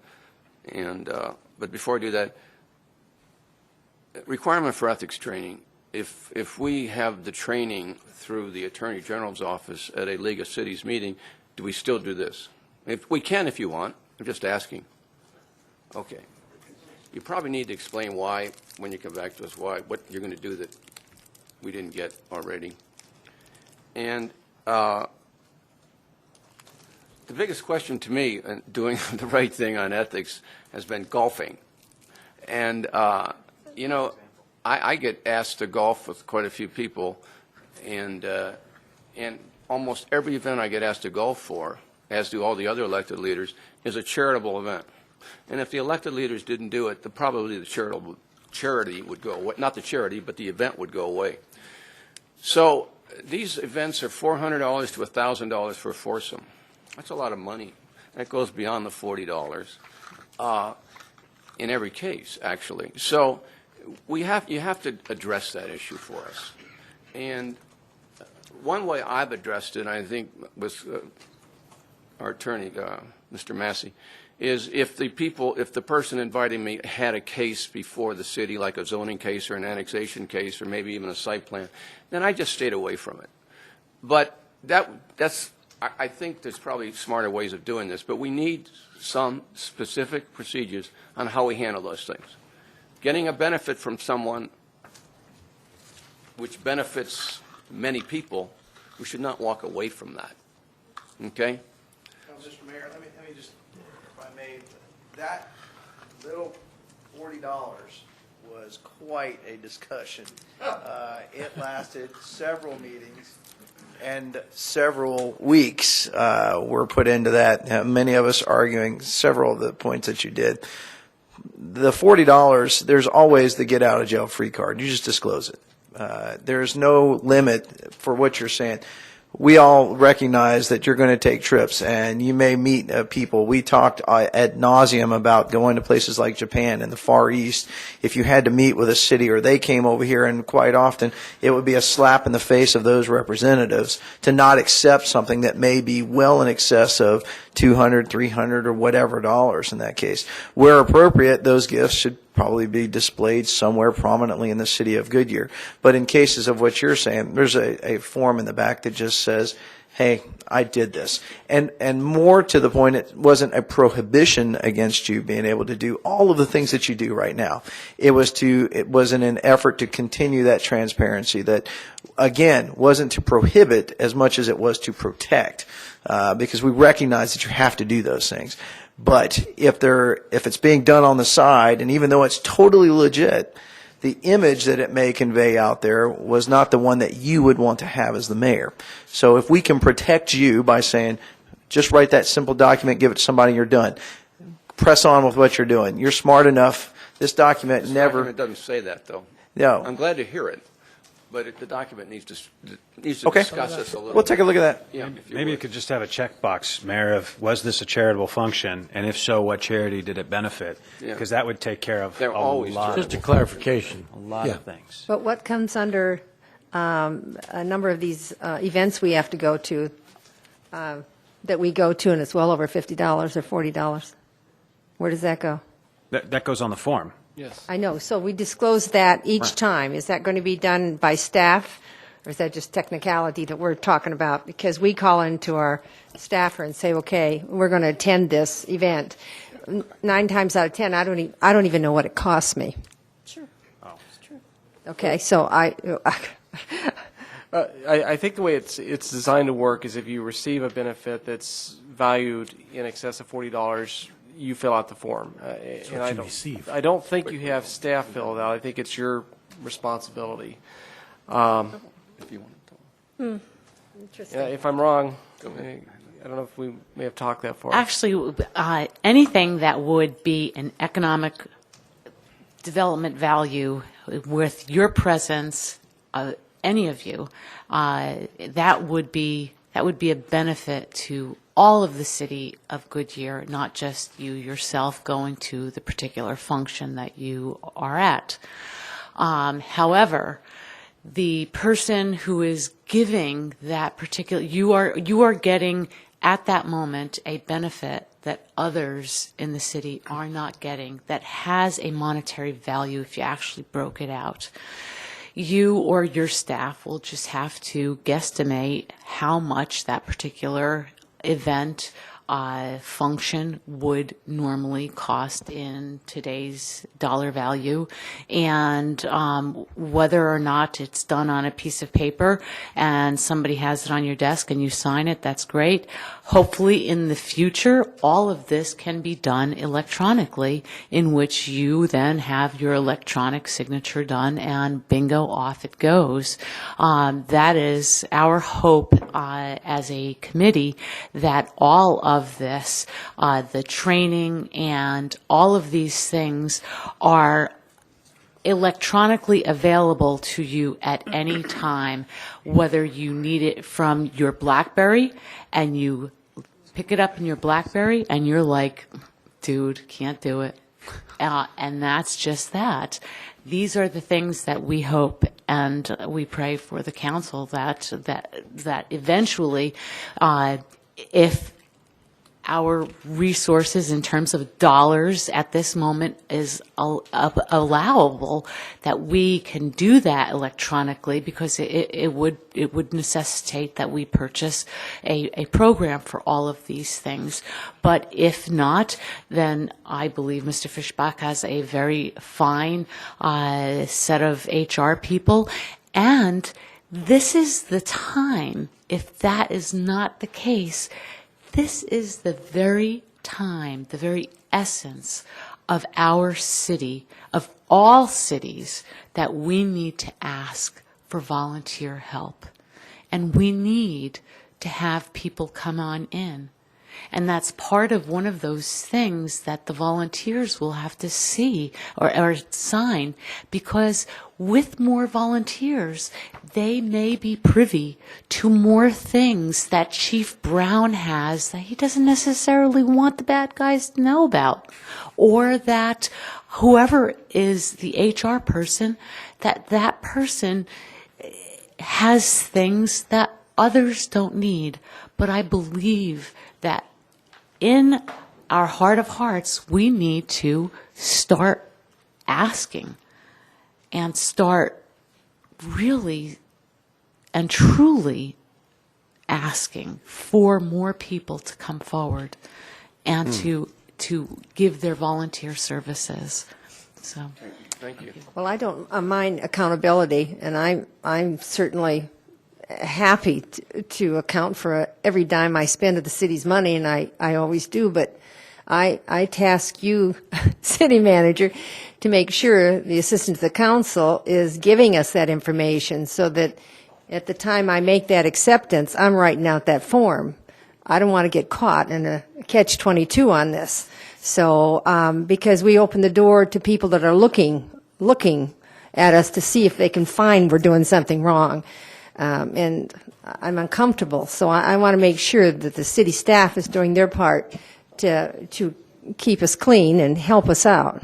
[SPEAKER 1] And but before I do that, requirement for ethics training. If we have the training through the Attorney General's office at a League of Cities meeting, do we still do this? If we can, if you want. I'm just asking. Okay. you probably need to explain why, when you come back to us, what you're going to do that we didn't get already. And the biggest question to me, doing the right thing on ethics, has been golfing. And, you know, I get asked to golf with quite a few people, and almost every event I get asked to golf for, as do all the other elected leaders, is a charitable event. And if the elected leaders didn't do it, probably the charity would go away. Not the charity, but the event would go away. So these events are $400 to $1,000 for a foursome. That's a lot of money. That goes beyond the $40 in every case, actually. So you have to address that issue for us. And one way I've addressed it, I think, with our attorney, Mr. Massey, is if the person inviting me had a case before the city, like a zoning case or an annexation case or maybe even a site plan, then I just stayed away from it. But I think there's probably smarter ways of doing this, but we need some specific procedures on how we handle those things. Getting a benefit from someone which benefits many people, we should not walk away from that. Okay?
[SPEAKER 4] Mr. Mayor, let me just, if I may, that little $40 was quite a discussion. It lasted several meetings, and several weeks were put into that. Many of us arguing several of the points that you did. The $40, there's always the get out of jail free card. You just disclose it. There's no limit for what you're saying. We all recognize that you're going to take trips and you may meet people. We talked ad nauseum about going to places like Japan and the Far East. If you had to meet with a city or they came over here, and quite often it would be a slap in the face of those representatives to not accept something that may be well in excess of $200, $300, or whatever dollars in that case. Where appropriate, those gifts should probably be displayed somewhere prominently in the city of Goodyear. But in cases of what you're saying, there's a form in the back that just says, hey, I did this. And more to the point, it wasn't a prohibition against you being able to do all of the things that you do right now. It was in an effort to continue that transparency that, again, wasn't to prohibit as much as it was to protect, because we recognize that you have to do those things. But if it's being done on the side, and even though it's totally legit, the image that it may convey out there was not the one that you would want to have as the mayor. So if we can protect you by saying, just write that simple document, give it to somebody, you're done. Press on with what you're doing. You're smart enough. This document
[SPEAKER 1] document doesn't say that, though.
[SPEAKER 4] No.
[SPEAKER 1] I'm glad to hear it, but the document needs to
[SPEAKER 4] Okay.
[SPEAKER 1] discuss this a little.
[SPEAKER 4] We'll take a look at that.
[SPEAKER 1] Yeah,
[SPEAKER 8] Maybe you could just have a checkbox, Mayor, of was this a charitable function, and if so, what charity did it benefit?
[SPEAKER 1] Yeah.
[SPEAKER 8] Because that would take care of
[SPEAKER 1] They're
[SPEAKER 8] a
[SPEAKER 1] always
[SPEAKER 8] lot
[SPEAKER 10] Just a
[SPEAKER 8] of
[SPEAKER 10] clarification.
[SPEAKER 8] of things.
[SPEAKER 11] But what comes under a number of these events we have to go to, that we go to, and it's well over $50 or $40? Where does that go?
[SPEAKER 8] That goes on the form.
[SPEAKER 2] Yes.
[SPEAKER 11] I know, so we disclose that each time. Is that going to be done by staff, or is that just technicality that we're talking about? Because we call into our staffer and say, okay, we're going to attend this event. 9 times out of 10, I don't even know what it costs me.
[SPEAKER 9] Sure.
[SPEAKER 8] Oh.
[SPEAKER 9] It's true.
[SPEAKER 11] Okay, so
[SPEAKER 2] I think the way it's designed to work is if you receive a benefit that's valued in excess of $40, you fill out the form. And
[SPEAKER 10] what you receive.
[SPEAKER 2] I don't think you have staff fill it out. I think it's your responsibility.
[SPEAKER 1] If you want to.
[SPEAKER 11] interesting.
[SPEAKER 2] If I'm wrong, I don't know if we may have talked that far.
[SPEAKER 3] Actually, anything that would be an economic development value with your presence, any of you, that would be a benefit to all of the city of Goodyear, not just you yourself going to the particular function that you are at. However, the person who is giving that particular, you are getting at that moment a benefit that others in the city are not getting, that has a monetary value if you actually broke it out. You or your staff will just have to guesstimate how much that particular event function would normally cost in today's dollar value. And whether or not it's done on a piece of paper and somebody has it on your desk and you sign it, that's great. Hopefully in the future, all of this can be done electronically, in which you then have your electronic signature done and bingo, off it goes. That is our hope as a committee, that all of this, the training and all of these things are electronically available to you at any time, whether you need it from your BlackBerry and you pick it up in your BlackBerry and you're like, dude, can't do it. And that's just that. These are the things that we hope and we pray for the council that eventually, if our resources in terms of dollars at this moment is allowable, that we can do that electronically, because it would necessitate that we purchase a program for all of these things. But if not, then I believe Mr. Fischbach has a very fine set of HR people, and this is the time, if that is not the case, this is the very time, the very essence of our city, of all cities, that we need to ask for volunteer help. And we need to have people come on in. And that's part of one of those things that the volunteers will have to see or sign, because with more volunteers, they may be privy to more things that Chief Brown has that he doesn't necessarily want the bad guys to know about, or that whoever is the HR person, that person has things that others don't need. But I believe that in our heart of hearts, we need to start asking and start really and truly asking for more people to come forward and to give their volunteer services. So,
[SPEAKER 1] Thank you.
[SPEAKER 11] Well, I don't mind accountability, and I'm certainly happy to account for every dime I spend of the city's money, and I always do, but I task you, city manager, to make sure the assistant to the council is giving us that information, so that at the time I make that acceptance, I'm writing out that form. I don't want to get caught in a catch-22 on this. So, because we open the door to people that are looking at us to see if they can find we're doing something wrong. And I'm uncomfortable, so I want to make sure that the city staff is doing their part to keep us clean and help us out.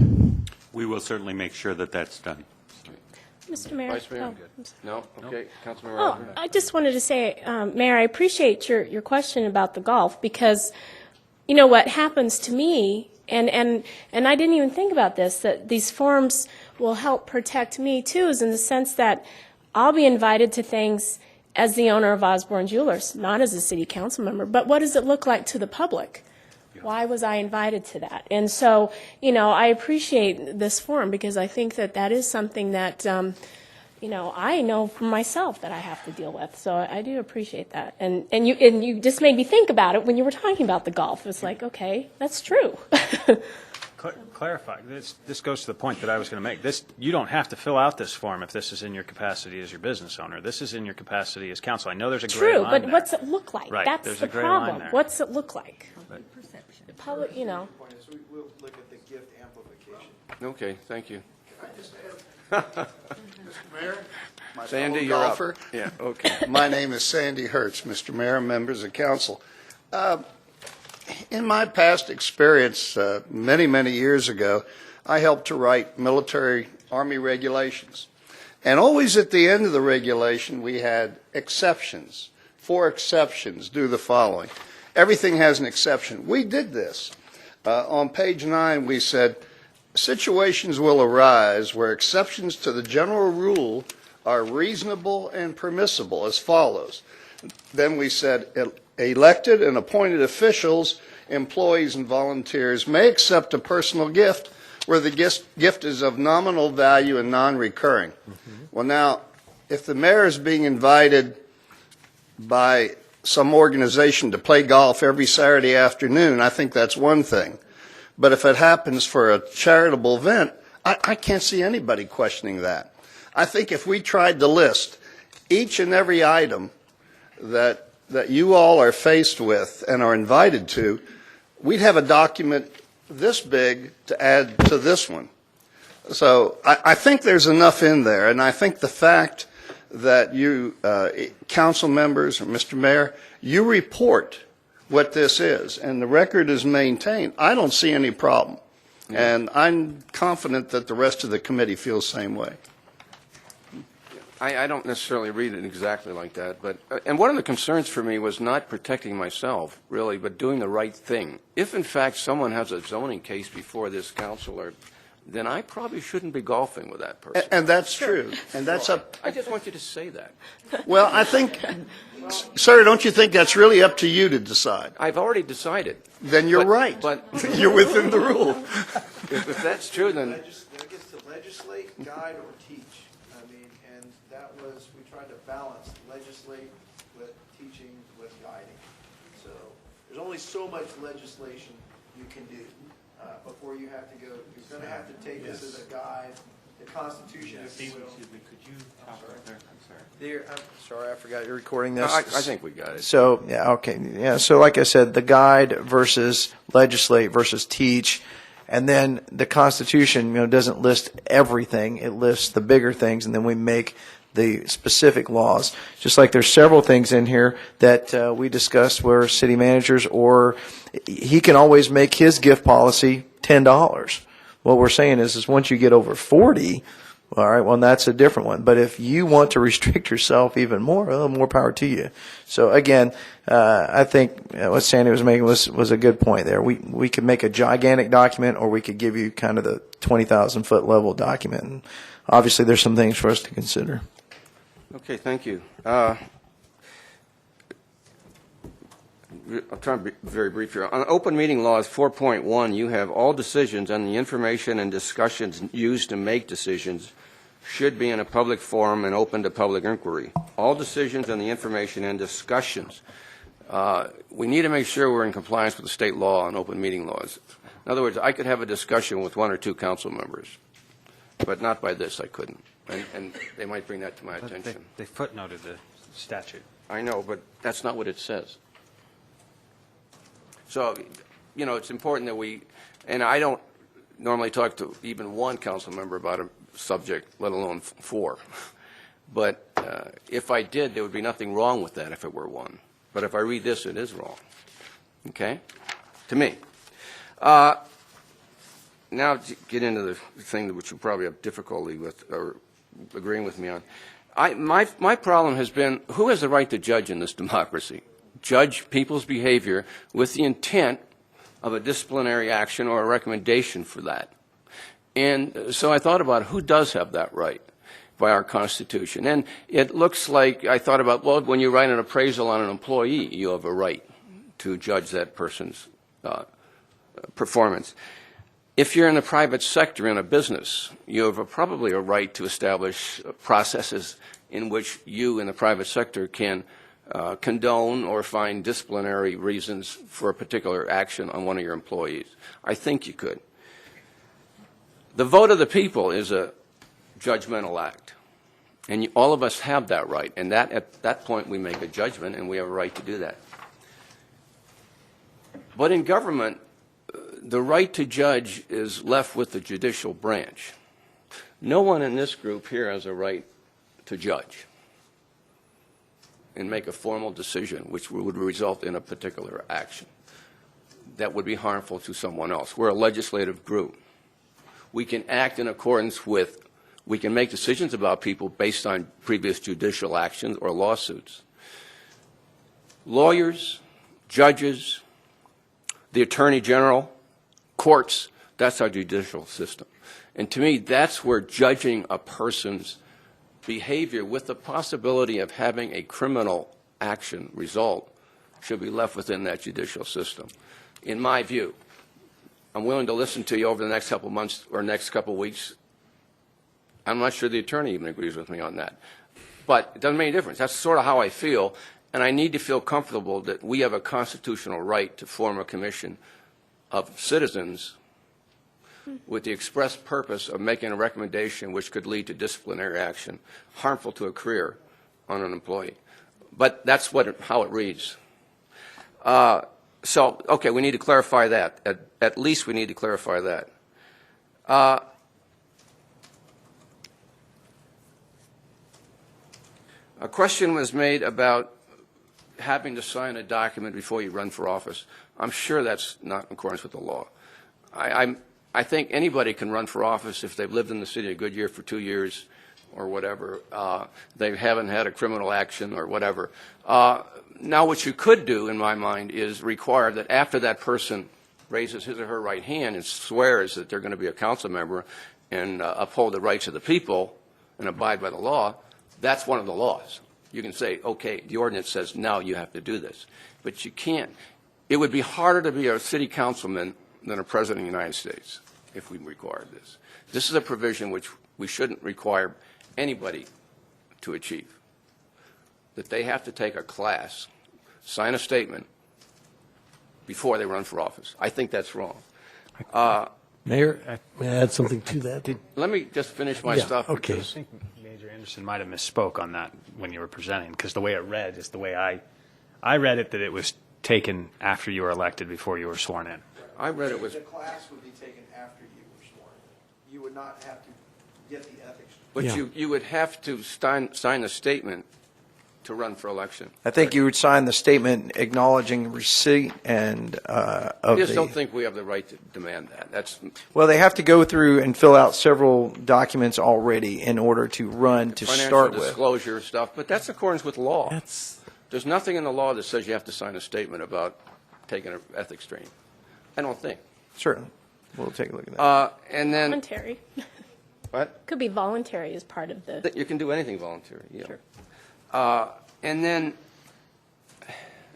[SPEAKER 13] We will certainly make sure that that's done.
[SPEAKER 9] Mr. Mayor?
[SPEAKER 1] Vice Mayor?
[SPEAKER 9] Oh,
[SPEAKER 1] No? Okay. Councilmember
[SPEAKER 9] Oh,
[SPEAKER 1] Osborne?
[SPEAKER 9] I just wanted to say, Mayor, I appreciate your question about the golf, because, you know, what happens to me, and I didn't even think about this, that these forms will help protect me too, is in the sense that I'll be invited to things as the owner of Osborne Jewelers, not as a city council member, but what does it look like to the public? Why was I invited to that? And so, you know, I appreciate this forum, because I think that that is something that, you know, I know for myself that I have to deal with. So I do appreciate that. And you just made me think about it when you were talking about the golf. It's like, okay, that's true.
[SPEAKER 8] Clarify, this goes to the point that I was going to make. You don't have to fill out this form if this is in your capacity as your business owner. This is in your capacity as council. I know there's a gray
[SPEAKER 9] True,
[SPEAKER 8] line
[SPEAKER 9] but
[SPEAKER 8] there.
[SPEAKER 9] what's it look like?
[SPEAKER 8] Right,
[SPEAKER 9] That's
[SPEAKER 8] there's
[SPEAKER 9] the
[SPEAKER 8] a gray line
[SPEAKER 9] problem.
[SPEAKER 8] there.
[SPEAKER 9] What's it look like? The public, you know.
[SPEAKER 12] Point is, we'll look at the gift amplification.
[SPEAKER 1] Okay, thank you.
[SPEAKER 14] Mr. Mayor, my
[SPEAKER 1] Sandy,
[SPEAKER 14] fellow
[SPEAKER 1] you're up.
[SPEAKER 14] golfer.
[SPEAKER 1] Yeah, okay.
[SPEAKER 14] My name is Sandy Hertz, Mr. Mayor, members of council. In my past experience, many, many years ago, I helped to write military Army regulations. And always at the end of the regulation, we had exceptions. 4 exceptions do the following. Everything has an exception. We did this. On page 9, we said, situations will arise where exceptions to the general rule are reasonable and permissible as follows. Then we said, elected and appointed officials, employees, and volunteers may accept a personal gift where the gift is of nominal value and non-recurring. Well, now, if the mayor is being invited by some organization to play golf every Saturday afternoon, I think that's one thing. But if it happens for a charitable event, I can't see anybody questioning that. I think if we tried to list each and every item that you all are faced with and are invited to, we'd have a document this big to add to this one. So I think there's enough in there, and I think the fact that you, council members, or Mr. Mayor, you report what this is, and the record is maintained, I don't see any problem. And I'm confident that the rest of the committee feels the same way.
[SPEAKER 1] I don't necessarily read it exactly like that, but and one of the concerns for me was not protecting myself, really, but doing the right thing. If, in fact, someone has a zoning case before this council, then I probably shouldn't be golfing with that person.
[SPEAKER 14] And that's true. And that's up.
[SPEAKER 1] I just want you to say that.
[SPEAKER 14] Well, I think, sir, don't you think that's really up to you to decide?
[SPEAKER 1] I've already decided.
[SPEAKER 14] Then you're right.
[SPEAKER 1] But
[SPEAKER 14] you're within the rule.
[SPEAKER 1] If that's true, then
[SPEAKER 15] I guess to legislate, guide, or teach. I mean, and that was, we tried to balance legislate with teaching with guiding. So there's only so much legislation you can do before you have to go. You're going to have to take this as a guide. The Constitution, if you will.
[SPEAKER 13] Could you talk right there? I'm sorry.
[SPEAKER 4] There, I'm sorry, I forgot you're recording this.
[SPEAKER 1] I think we got it.
[SPEAKER 4] So, yeah, okay. Yeah, so like I said, the guide versus legislate versus teach. And then the Constitution, doesn't list everything. It lists the bigger things, and then we make the specific laws. Just like there's several things in here that we discussed where city managers, or he can always make his gift policy $10. What we're saying is once you get over 40, all right, well, that's a different one. But if you want to restrict yourself even more, well, more power to you. So again, I think what Sandy was making was a good point there. We could make a gigantic document, or we could give you kind of the 20,000 foot level document. And obviously, there's some things for us to consider.
[SPEAKER 1] Okay, thank you. I'm trying to be very brief here. On open meeting laws 4.1, you have all decisions and the information and discussions used to make decisions should be in a public forum and open to public inquiry. All decisions and the information and discussions. We need to make sure we're in compliance with the state law on open meeting laws. In other words, I could have a discussion with one or two council members, but not by this, I couldn't. And they might bring that to my attention.
[SPEAKER 8] They footnoted the statute.
[SPEAKER 1] I know, but that's not what it says. So, it's important that and I don't normally talk to even one council member about a subject, let alone four. But if I did, there would be nothing wrong with that if it were one. But if I read this, it is wrong. Okay? To me. Now to get into the thing which you probably have difficulty with or agreeing with me on. My problem has been, who has the right to judge in this democracy? Judge people's behavior with the intent of a disciplinary action or a recommendation for that. And so I thought about who does have that right by our Constitution. And it looks like I thought about, well, when you write an appraisal on an employee, you have a right to judge that person's performance. If you're in the private sector in a business, you have probably a right to establish processes in which you in the private sector can condone or find disciplinary reasons for a particular action on one of your employees. I think you could. The vote of the people is a judgmental act, and all of us have that right, and at that point we make a judgment, and we have a right to do that. But in government, the right to judge is left with the judicial branch. No one in this group here has a right to judge and make a formal decision which would result in a particular action that would be harmful to someone else. We're a legislative group. We can act in accordance with, we can make decisions about people based on previous judicial actions or lawsuits. Lawyers, judges, the Attorney General, courts, that's our judicial system. And to me, that's where judging a person's behavior with the possibility of having a criminal action result should be left within that judicial system, in my view. I'm willing to listen to you over the next couple of months or next couple of weeks. I'm not sure the attorney even agrees with me on that. But it doesn't make any difference. That's sort of how I feel, and I need to feel comfortable that we have a constitutional right to form a commission of citizens with the express purpose of making a recommendation which could lead to disciplinary action harmful to a career on an employee. But that's how it reads. So, okay, we need to clarify that. At least we need to clarify that. A question was made about having to sign a document before you run for office. I'm sure that's not in accordance with the law. I think anybody can run for office if they've lived in the city of Goodyear for 2 years or whatever. They haven't had a criminal action or whatever. Now, what you could do, in my mind, is require that after that person raises his or her right hand and swears that they're going to be a council member and uphold the rights of the people and abide by the law, that's one of the laws. You can say, okay, the ordinance says now you have to do this. But you can't. It would be harder to be a city councilman than a president of the United States if we required this. This is a provision which we shouldn't require anybody to achieve. That they have to take a class, sign a statement before they run for office. I think that's wrong.
[SPEAKER 10] Mayor, may I add something to that?
[SPEAKER 1] Let me just finish my
[SPEAKER 10] Yeah,
[SPEAKER 1] stuff.
[SPEAKER 10] okay.
[SPEAKER 1] because-
[SPEAKER 8] I think Major Anderson might have misspoke on that when you were presenting, because the way it read is the way I read it, that it was taken after you were elected, before you were sworn in.
[SPEAKER 1] I read it was,
[SPEAKER 15] The class would be taken after you were sworn in. You would not have to get the ethics.
[SPEAKER 1] but
[SPEAKER 10] Yeah.
[SPEAKER 1] you would have to sign a statement to run for election.
[SPEAKER 4] I think you would sign the statement acknowledging receipt and
[SPEAKER 1] I
[SPEAKER 4] of
[SPEAKER 1] just don't
[SPEAKER 4] the,
[SPEAKER 1] think we have the right to demand that. That's,
[SPEAKER 4] well, they have to go through and fill out several documents already in order to run to
[SPEAKER 1] financial
[SPEAKER 4] start with.
[SPEAKER 1] disclosure stuff, but that's in accordance with law.
[SPEAKER 10] That's,
[SPEAKER 1] There's nothing in the law that says you have to sign a statement about taking an ethics training. I don't think.
[SPEAKER 4] Certainly. We'll take a look at that.
[SPEAKER 1] And then,
[SPEAKER 9] Voluntary.
[SPEAKER 1] what?
[SPEAKER 9] Could be voluntary as part of the.
[SPEAKER 1] You can do anything voluntary, yeah.
[SPEAKER 9] Sure.
[SPEAKER 1] And then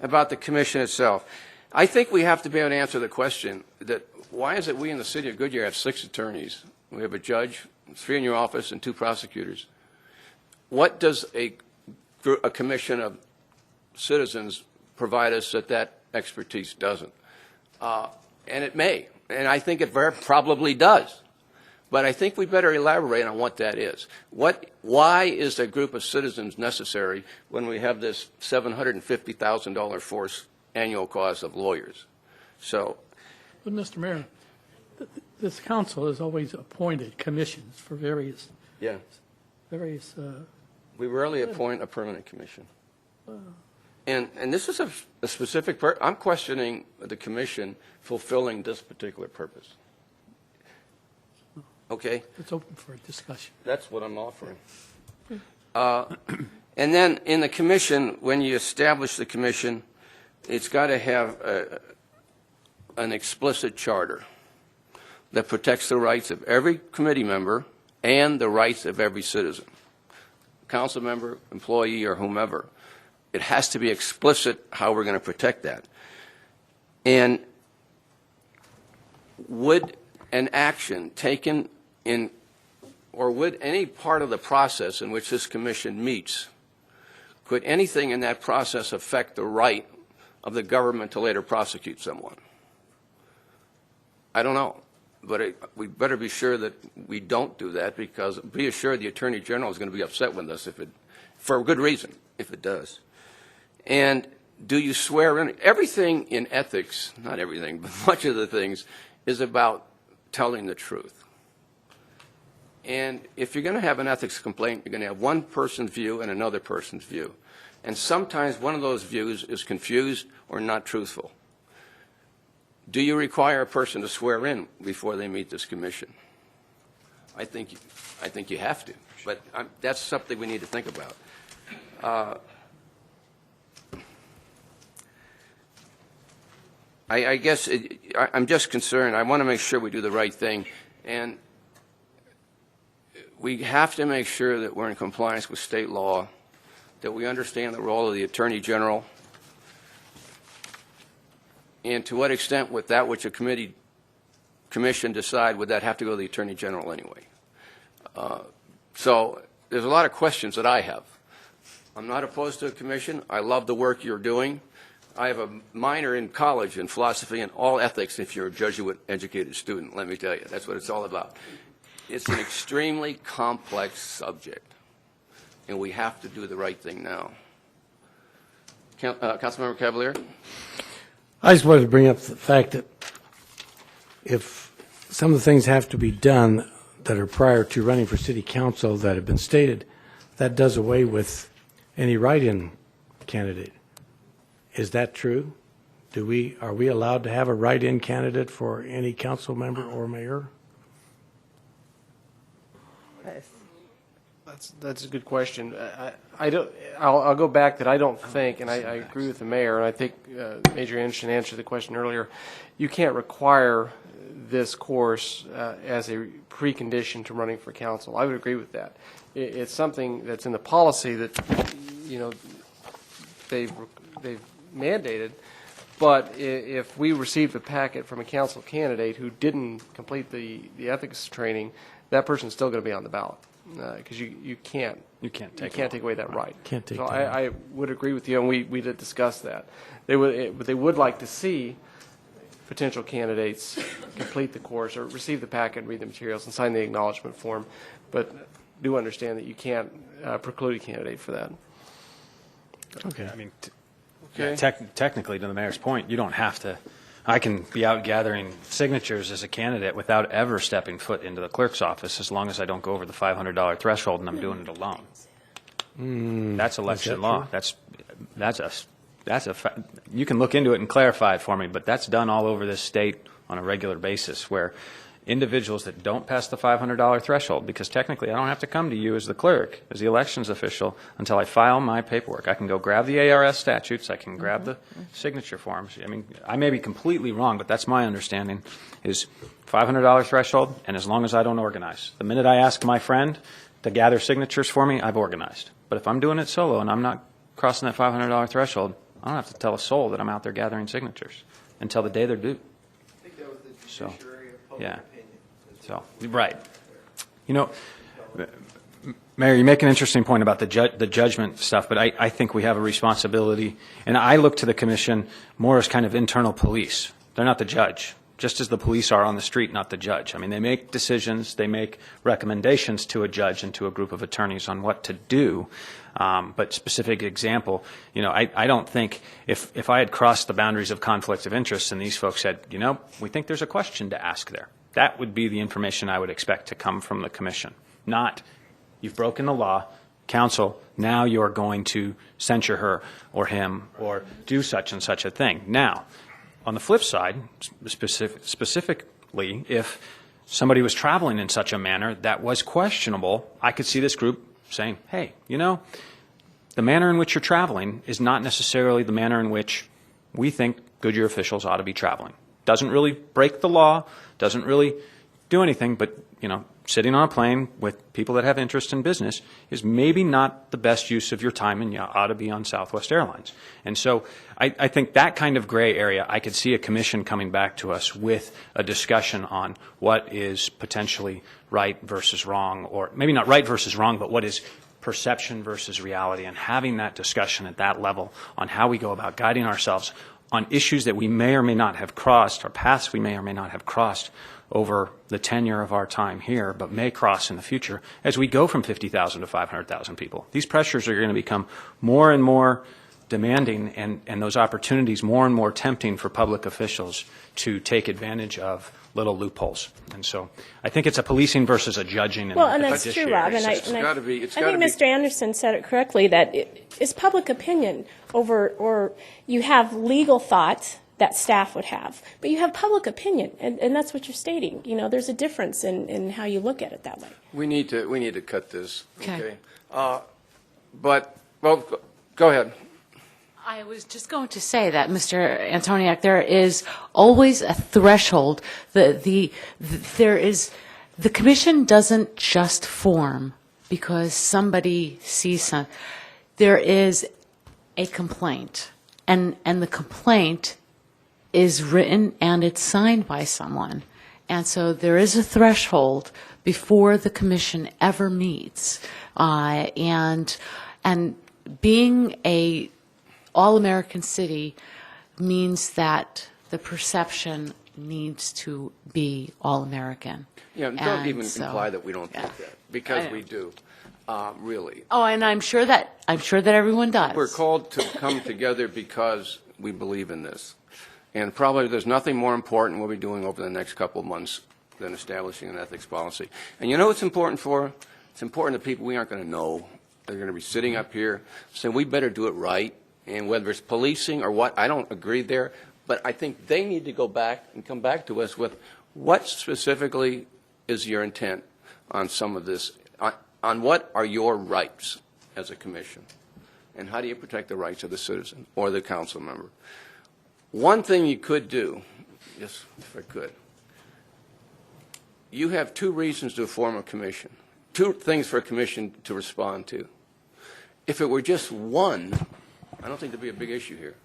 [SPEAKER 1] about the commission itself, I think we have to be able to answer the question that why is it we in the city of Goodyear have 6 attorneys? We have a judge, 3 in your office, and 2 prosecutors. What does a commission of citizens provide us that expertise doesn't? And it may, and I think it very probably does. But I think we better elaborate on what that is. Why is a group of citizens necessary when we have this $750,000 force annual cost of lawyers? So,
[SPEAKER 16] But, Mr. Mayor, this council has always appointed commissions for various,
[SPEAKER 1] yeah, we rarely appoint a permanent commission. And this is a specific, I'm questioning the commission fulfilling this particular purpose. Okay?
[SPEAKER 16] it's open for discussion.
[SPEAKER 1] That's what I'm offering. And then in the commission, when you establish the commission, it's got to have an explicit charter that protects the rights of every committee member and the rights of every citizen, council member, employee, or whomever. It has to be explicit how we're going to protect that. And would an action taken in, or would any part of the process in which this commission meets, could anything in that process affect the right of the government to later prosecute someone? I don't know, but we better be sure that we don't do that, because be assured the Attorney General is going to be upset with us for a good reason, if it does. And do you swear in? Everything in ethics, not everything, but much of the things, is about telling the truth. And if you're going to have an ethics complaint, you're going to have one person's view and another person's view. And sometimes one of those views is confused or not truthful. Do you require a person to swear in before they meet this commission? I think you have to, but that's something we need to think about. I guess I'm just concerned. I want to make sure we do the right thing, and we have to make sure that we're in compliance with state law, that we understand the role of the Attorney General, And to what extent would that which a commission decide, would that have to go to the Attorney General anyway? So there's a lot of questions that I have. I'm not opposed to a commission. I love the work you're doing. I have a minor in college in philosophy and all ethics if you're a Jesuit-educated student, let me tell you. That's what it's all about. It's an extremely complex subject, and we have to do the right thing now. Councilmember Cavalier?
[SPEAKER 10] I just wanted to bring up the fact that if some of the things have to be done that are prior to running for city council that have been stated, that does away with any write-in candidate. Is that true? Are we allowed to have a write-in candidate for any council member or mayor?
[SPEAKER 2] That's a good question. I don't. I'll go back that I don't think, and I agree with the mayor, and I think Major Anderson answered the question earlier. You can't require this course as a precondition to running for council. I would agree with that. It's something that's in the policy that they've mandated. But if we received a packet from a council candidate who didn't complete the ethics training, that person's still going to be on the ballot. Because you can't take away that right.
[SPEAKER 10] Can't take
[SPEAKER 2] so
[SPEAKER 10] that
[SPEAKER 2] I would agree with you, and we did discuss that. They would like to see potential candidates complete the course or receive the packet, read the materials, and sign the acknowledgement form, but do understand that you can't preclude a candidate for that.
[SPEAKER 10] Okay.
[SPEAKER 8] I mean,
[SPEAKER 2] Okay.
[SPEAKER 8] technically, to the mayor's point, you don't have to. I can be out gathering signatures as a candidate without ever stepping foot into the clerk's office, as long as I don't go over the $500 threshold and I'm doing it alone. That's election law. You can look into it and clarify it for me, but that's done all over this state on a regular basis, where individuals that don't pass the $500 threshold, because technically I don't have to come to you as the clerk, as the elections official, until I file my paperwork. I can go grab the ARS statutes, I can grab the signature forms. I mean, I may be completely wrong, but that's my understanding, is $500 threshold, and as long as I don't organize. The minute I ask my friend to gather signatures for me, I've organized. But if I'm doing it solo and I'm not crossing that $500 threshold, I don't have to tell a soul that I'm out there gathering signatures until the day they're due.
[SPEAKER 15] I think that was the judiciary of public opinion.
[SPEAKER 8] So, right. You know, Mayor, you make an interesting point about the judgment stuff, but I think we have a responsibility, and I look to the commission more as kind of internal police. They're not the judge, just as the police are on the street, not the judge. I mean, they make decisions, they make recommendations to a judge and to a group of attorneys on what to do. But specific example, I don't think if I had crossed the boundaries of conflicts of interest and these folks said, we think there's a question to ask there, that would be the information I would expect to come from the commission. Not, you've broken the law, council, now you're going to censure her or him or do such and such a thing. Now, on the flip side, specifically, if somebody was traveling in such a manner that was questionable, I could see this group saying, hey, the manner in which you're traveling is not necessarily the manner in which we think Goodyear officials ought to be traveling. Doesn't really break the law, doesn't really do anything, but, sitting on a plane with people that have interest in business is maybe not the best use of your time, and you ought to be on Southwest Airlines. And so I think that kind of gray area, I could see a commission coming back to us with a discussion on what is potentially right versus wrong, or maybe not right versus wrong, but what is perception versus reality, and having that discussion at that level on how we go about guiding ourselves on issues that we may or may not have crossed, or paths we may or may not have crossed over the tenure of our time here, but may cross in the future as we go from 50,000 to 500,000 people. These pressures are going to become more and more demanding, and those opportunities more and more tempting for public officials to take advantage of little loopholes. And so I think it's a policing versus a judging.
[SPEAKER 9] And that's true, Rob. And I think Mr. Anderson said it correctly, that it's public opinion or you have legal thought that staff would have, but you have public opinion, and that's what you're stating. There's a difference in how you look at it that way.
[SPEAKER 1] We need to cut this.
[SPEAKER 3] Okay.
[SPEAKER 1] Go ahead.
[SPEAKER 3] I was just going to say that, Mr. Antoniak, there is always a threshold. The commission doesn't just form because somebody sees some. There is a complaint, and the complaint is written and it's signed by someone. And so there is a threshold before the commission ever meets. And being a all-American city means that the perception needs to be all-American.
[SPEAKER 1] Yeah, don't
[SPEAKER 3] And
[SPEAKER 1] even
[SPEAKER 3] so-
[SPEAKER 1] imply that we don't think that, because we do, really.
[SPEAKER 3] Oh, and I'm sure that everyone does.
[SPEAKER 1] We're called to come together because we believe in this. And probably there's nothing more important we'll be doing over the next couple of months than establishing an ethics policy. And you know what it's important for? It's important to people we aren't going to know. They're going to be sitting up here saying, we better do it right. And whether it's policing or what, I don't agree there. But I think they need to go back and come back to us with what specifically is your intent on some of this, on what are your rights as a commission, and how do you protect the rights of the citizen or the council member. One thing you could do, just if I could, you have two reasons to form a commission, two things for a commission to respond to. If it were just one, I don't think there'd be a big issue here.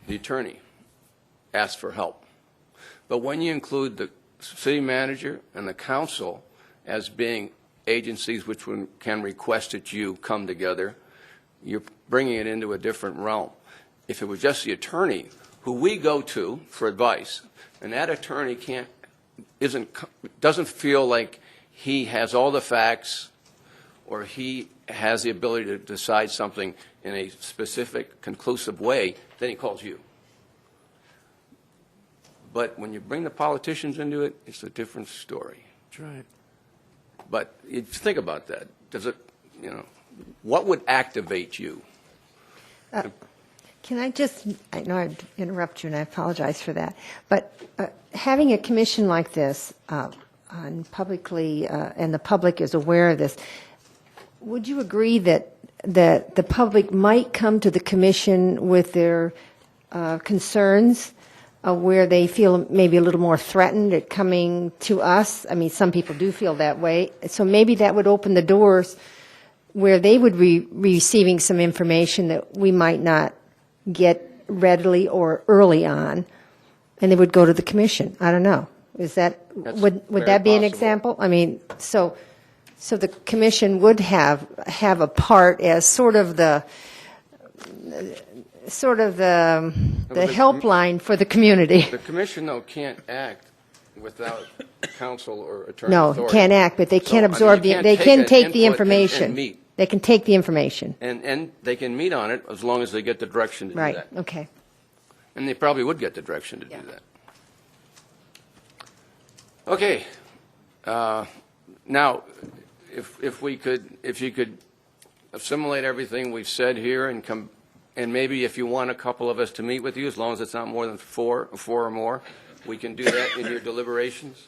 [SPEAKER 1] The attorney asks for help. But when you include the city manager and the council as being agencies which can request that you come together, you're bringing it into a different realm. If it was just the attorney who we go to for advice, and that attorney doesn't feel like he has all the facts or he has the ability to decide something in a specific, conclusive way, then he calls you. But when you bring the politicians into it, it's a different story.
[SPEAKER 10] That's right.
[SPEAKER 1] But you think about that. Does it, what would activate you?
[SPEAKER 11] Can I just, I know I interrupt you and I apologize for that, but having a commission like this and publicly, and the public is aware of this, would you agree that the public might come to the commission with their concerns where they feel maybe a little more threatened at coming to us? I mean, some people do feel that way. So maybe that would open the doors where they would be receiving some information that we might not get readily or early on, and they would go to the commission. I don't know. Is that, would that be an example? I mean, so the commission would have a part as sort of the helpline for the community.
[SPEAKER 1] The commission, though, can't act without counsel or attorney
[SPEAKER 11] No,
[SPEAKER 1] authority.
[SPEAKER 11] can't act, but they can absorb
[SPEAKER 1] you can't
[SPEAKER 11] they can
[SPEAKER 1] an
[SPEAKER 11] take the
[SPEAKER 1] input and
[SPEAKER 11] information.
[SPEAKER 1] meet.
[SPEAKER 11] They can take the information.
[SPEAKER 1] And they can meet on it as long as they get the direction to do
[SPEAKER 11] Right,
[SPEAKER 1] that.
[SPEAKER 11] okay.
[SPEAKER 1] And they probably would get the direction to do that. Okay. Now, if you could assimilate everything we've said here and maybe if you want a couple of us to meet with you, as long as it's not more than four or more, we can do that in your deliberations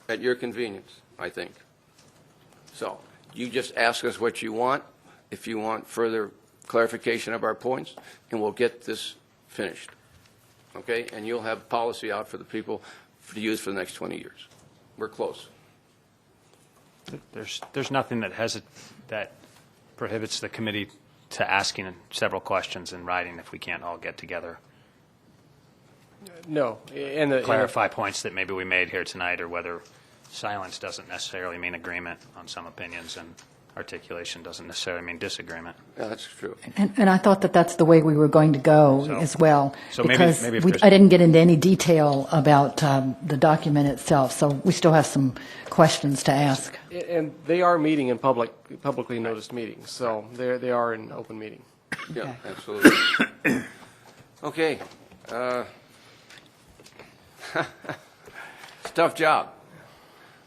[SPEAKER 1] at your convenience, I think. So you just ask us what you want, if you want further clarification of our points, and we'll get this finished. Okay? And you'll have policy out for the people to use for the next 20 years. We're close.
[SPEAKER 8] There's nothing that prohibits the committee to asking several questions in writing if we can't all get together.
[SPEAKER 2] No. And
[SPEAKER 8] Clarify points that maybe we made here tonight, or whether silence doesn't necessarily mean agreement on some opinions and articulation doesn't necessarily mean disagreement.
[SPEAKER 1] Yeah, that's true.
[SPEAKER 7] And I thought that that's the way we were going to go as well.
[SPEAKER 8] So maybe
[SPEAKER 7] because
[SPEAKER 8] if there's-
[SPEAKER 7] I didn't get into any detail about the document itself, so we still have some questions to ask.
[SPEAKER 2] And they are meeting in publicly noticed meetings, so they are in open meeting.
[SPEAKER 1] Yeah, absolutely. Okay. It's a tough job,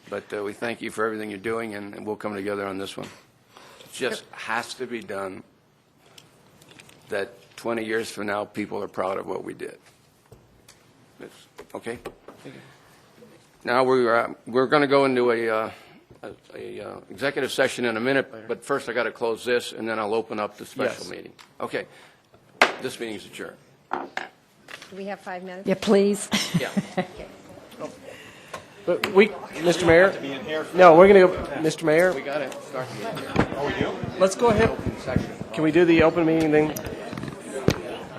[SPEAKER 1] but we thank you for everything you're doing, and we'll come together on this one. It just has to be done that 20 years from now, people are proud of what we did. Okay? Now, we're going to go into a executive session in a minute, but first I got to close this, and then I'll open up the special meeting. Okay. This meeting is adjourned.
[SPEAKER 11] Do we have 5 minutes?
[SPEAKER 7] Yeah, please.
[SPEAKER 1] Yeah.
[SPEAKER 2] But Mr. Mayor? No, we're going to go, Mr. Mayor?
[SPEAKER 1] We got to start.
[SPEAKER 2] Let's go ahead. Can we do the open meeting thing?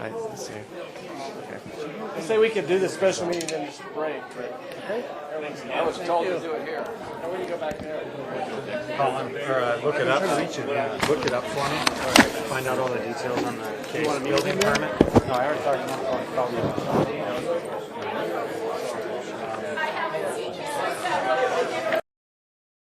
[SPEAKER 2] I see. I say we could do the special meeting then just break, but, okay?
[SPEAKER 1] I was told to do it here.
[SPEAKER 2] Now we can go back there.
[SPEAKER 8] Look it up. Look it up for me. Find out all the details on the case building permit. No, I already talked about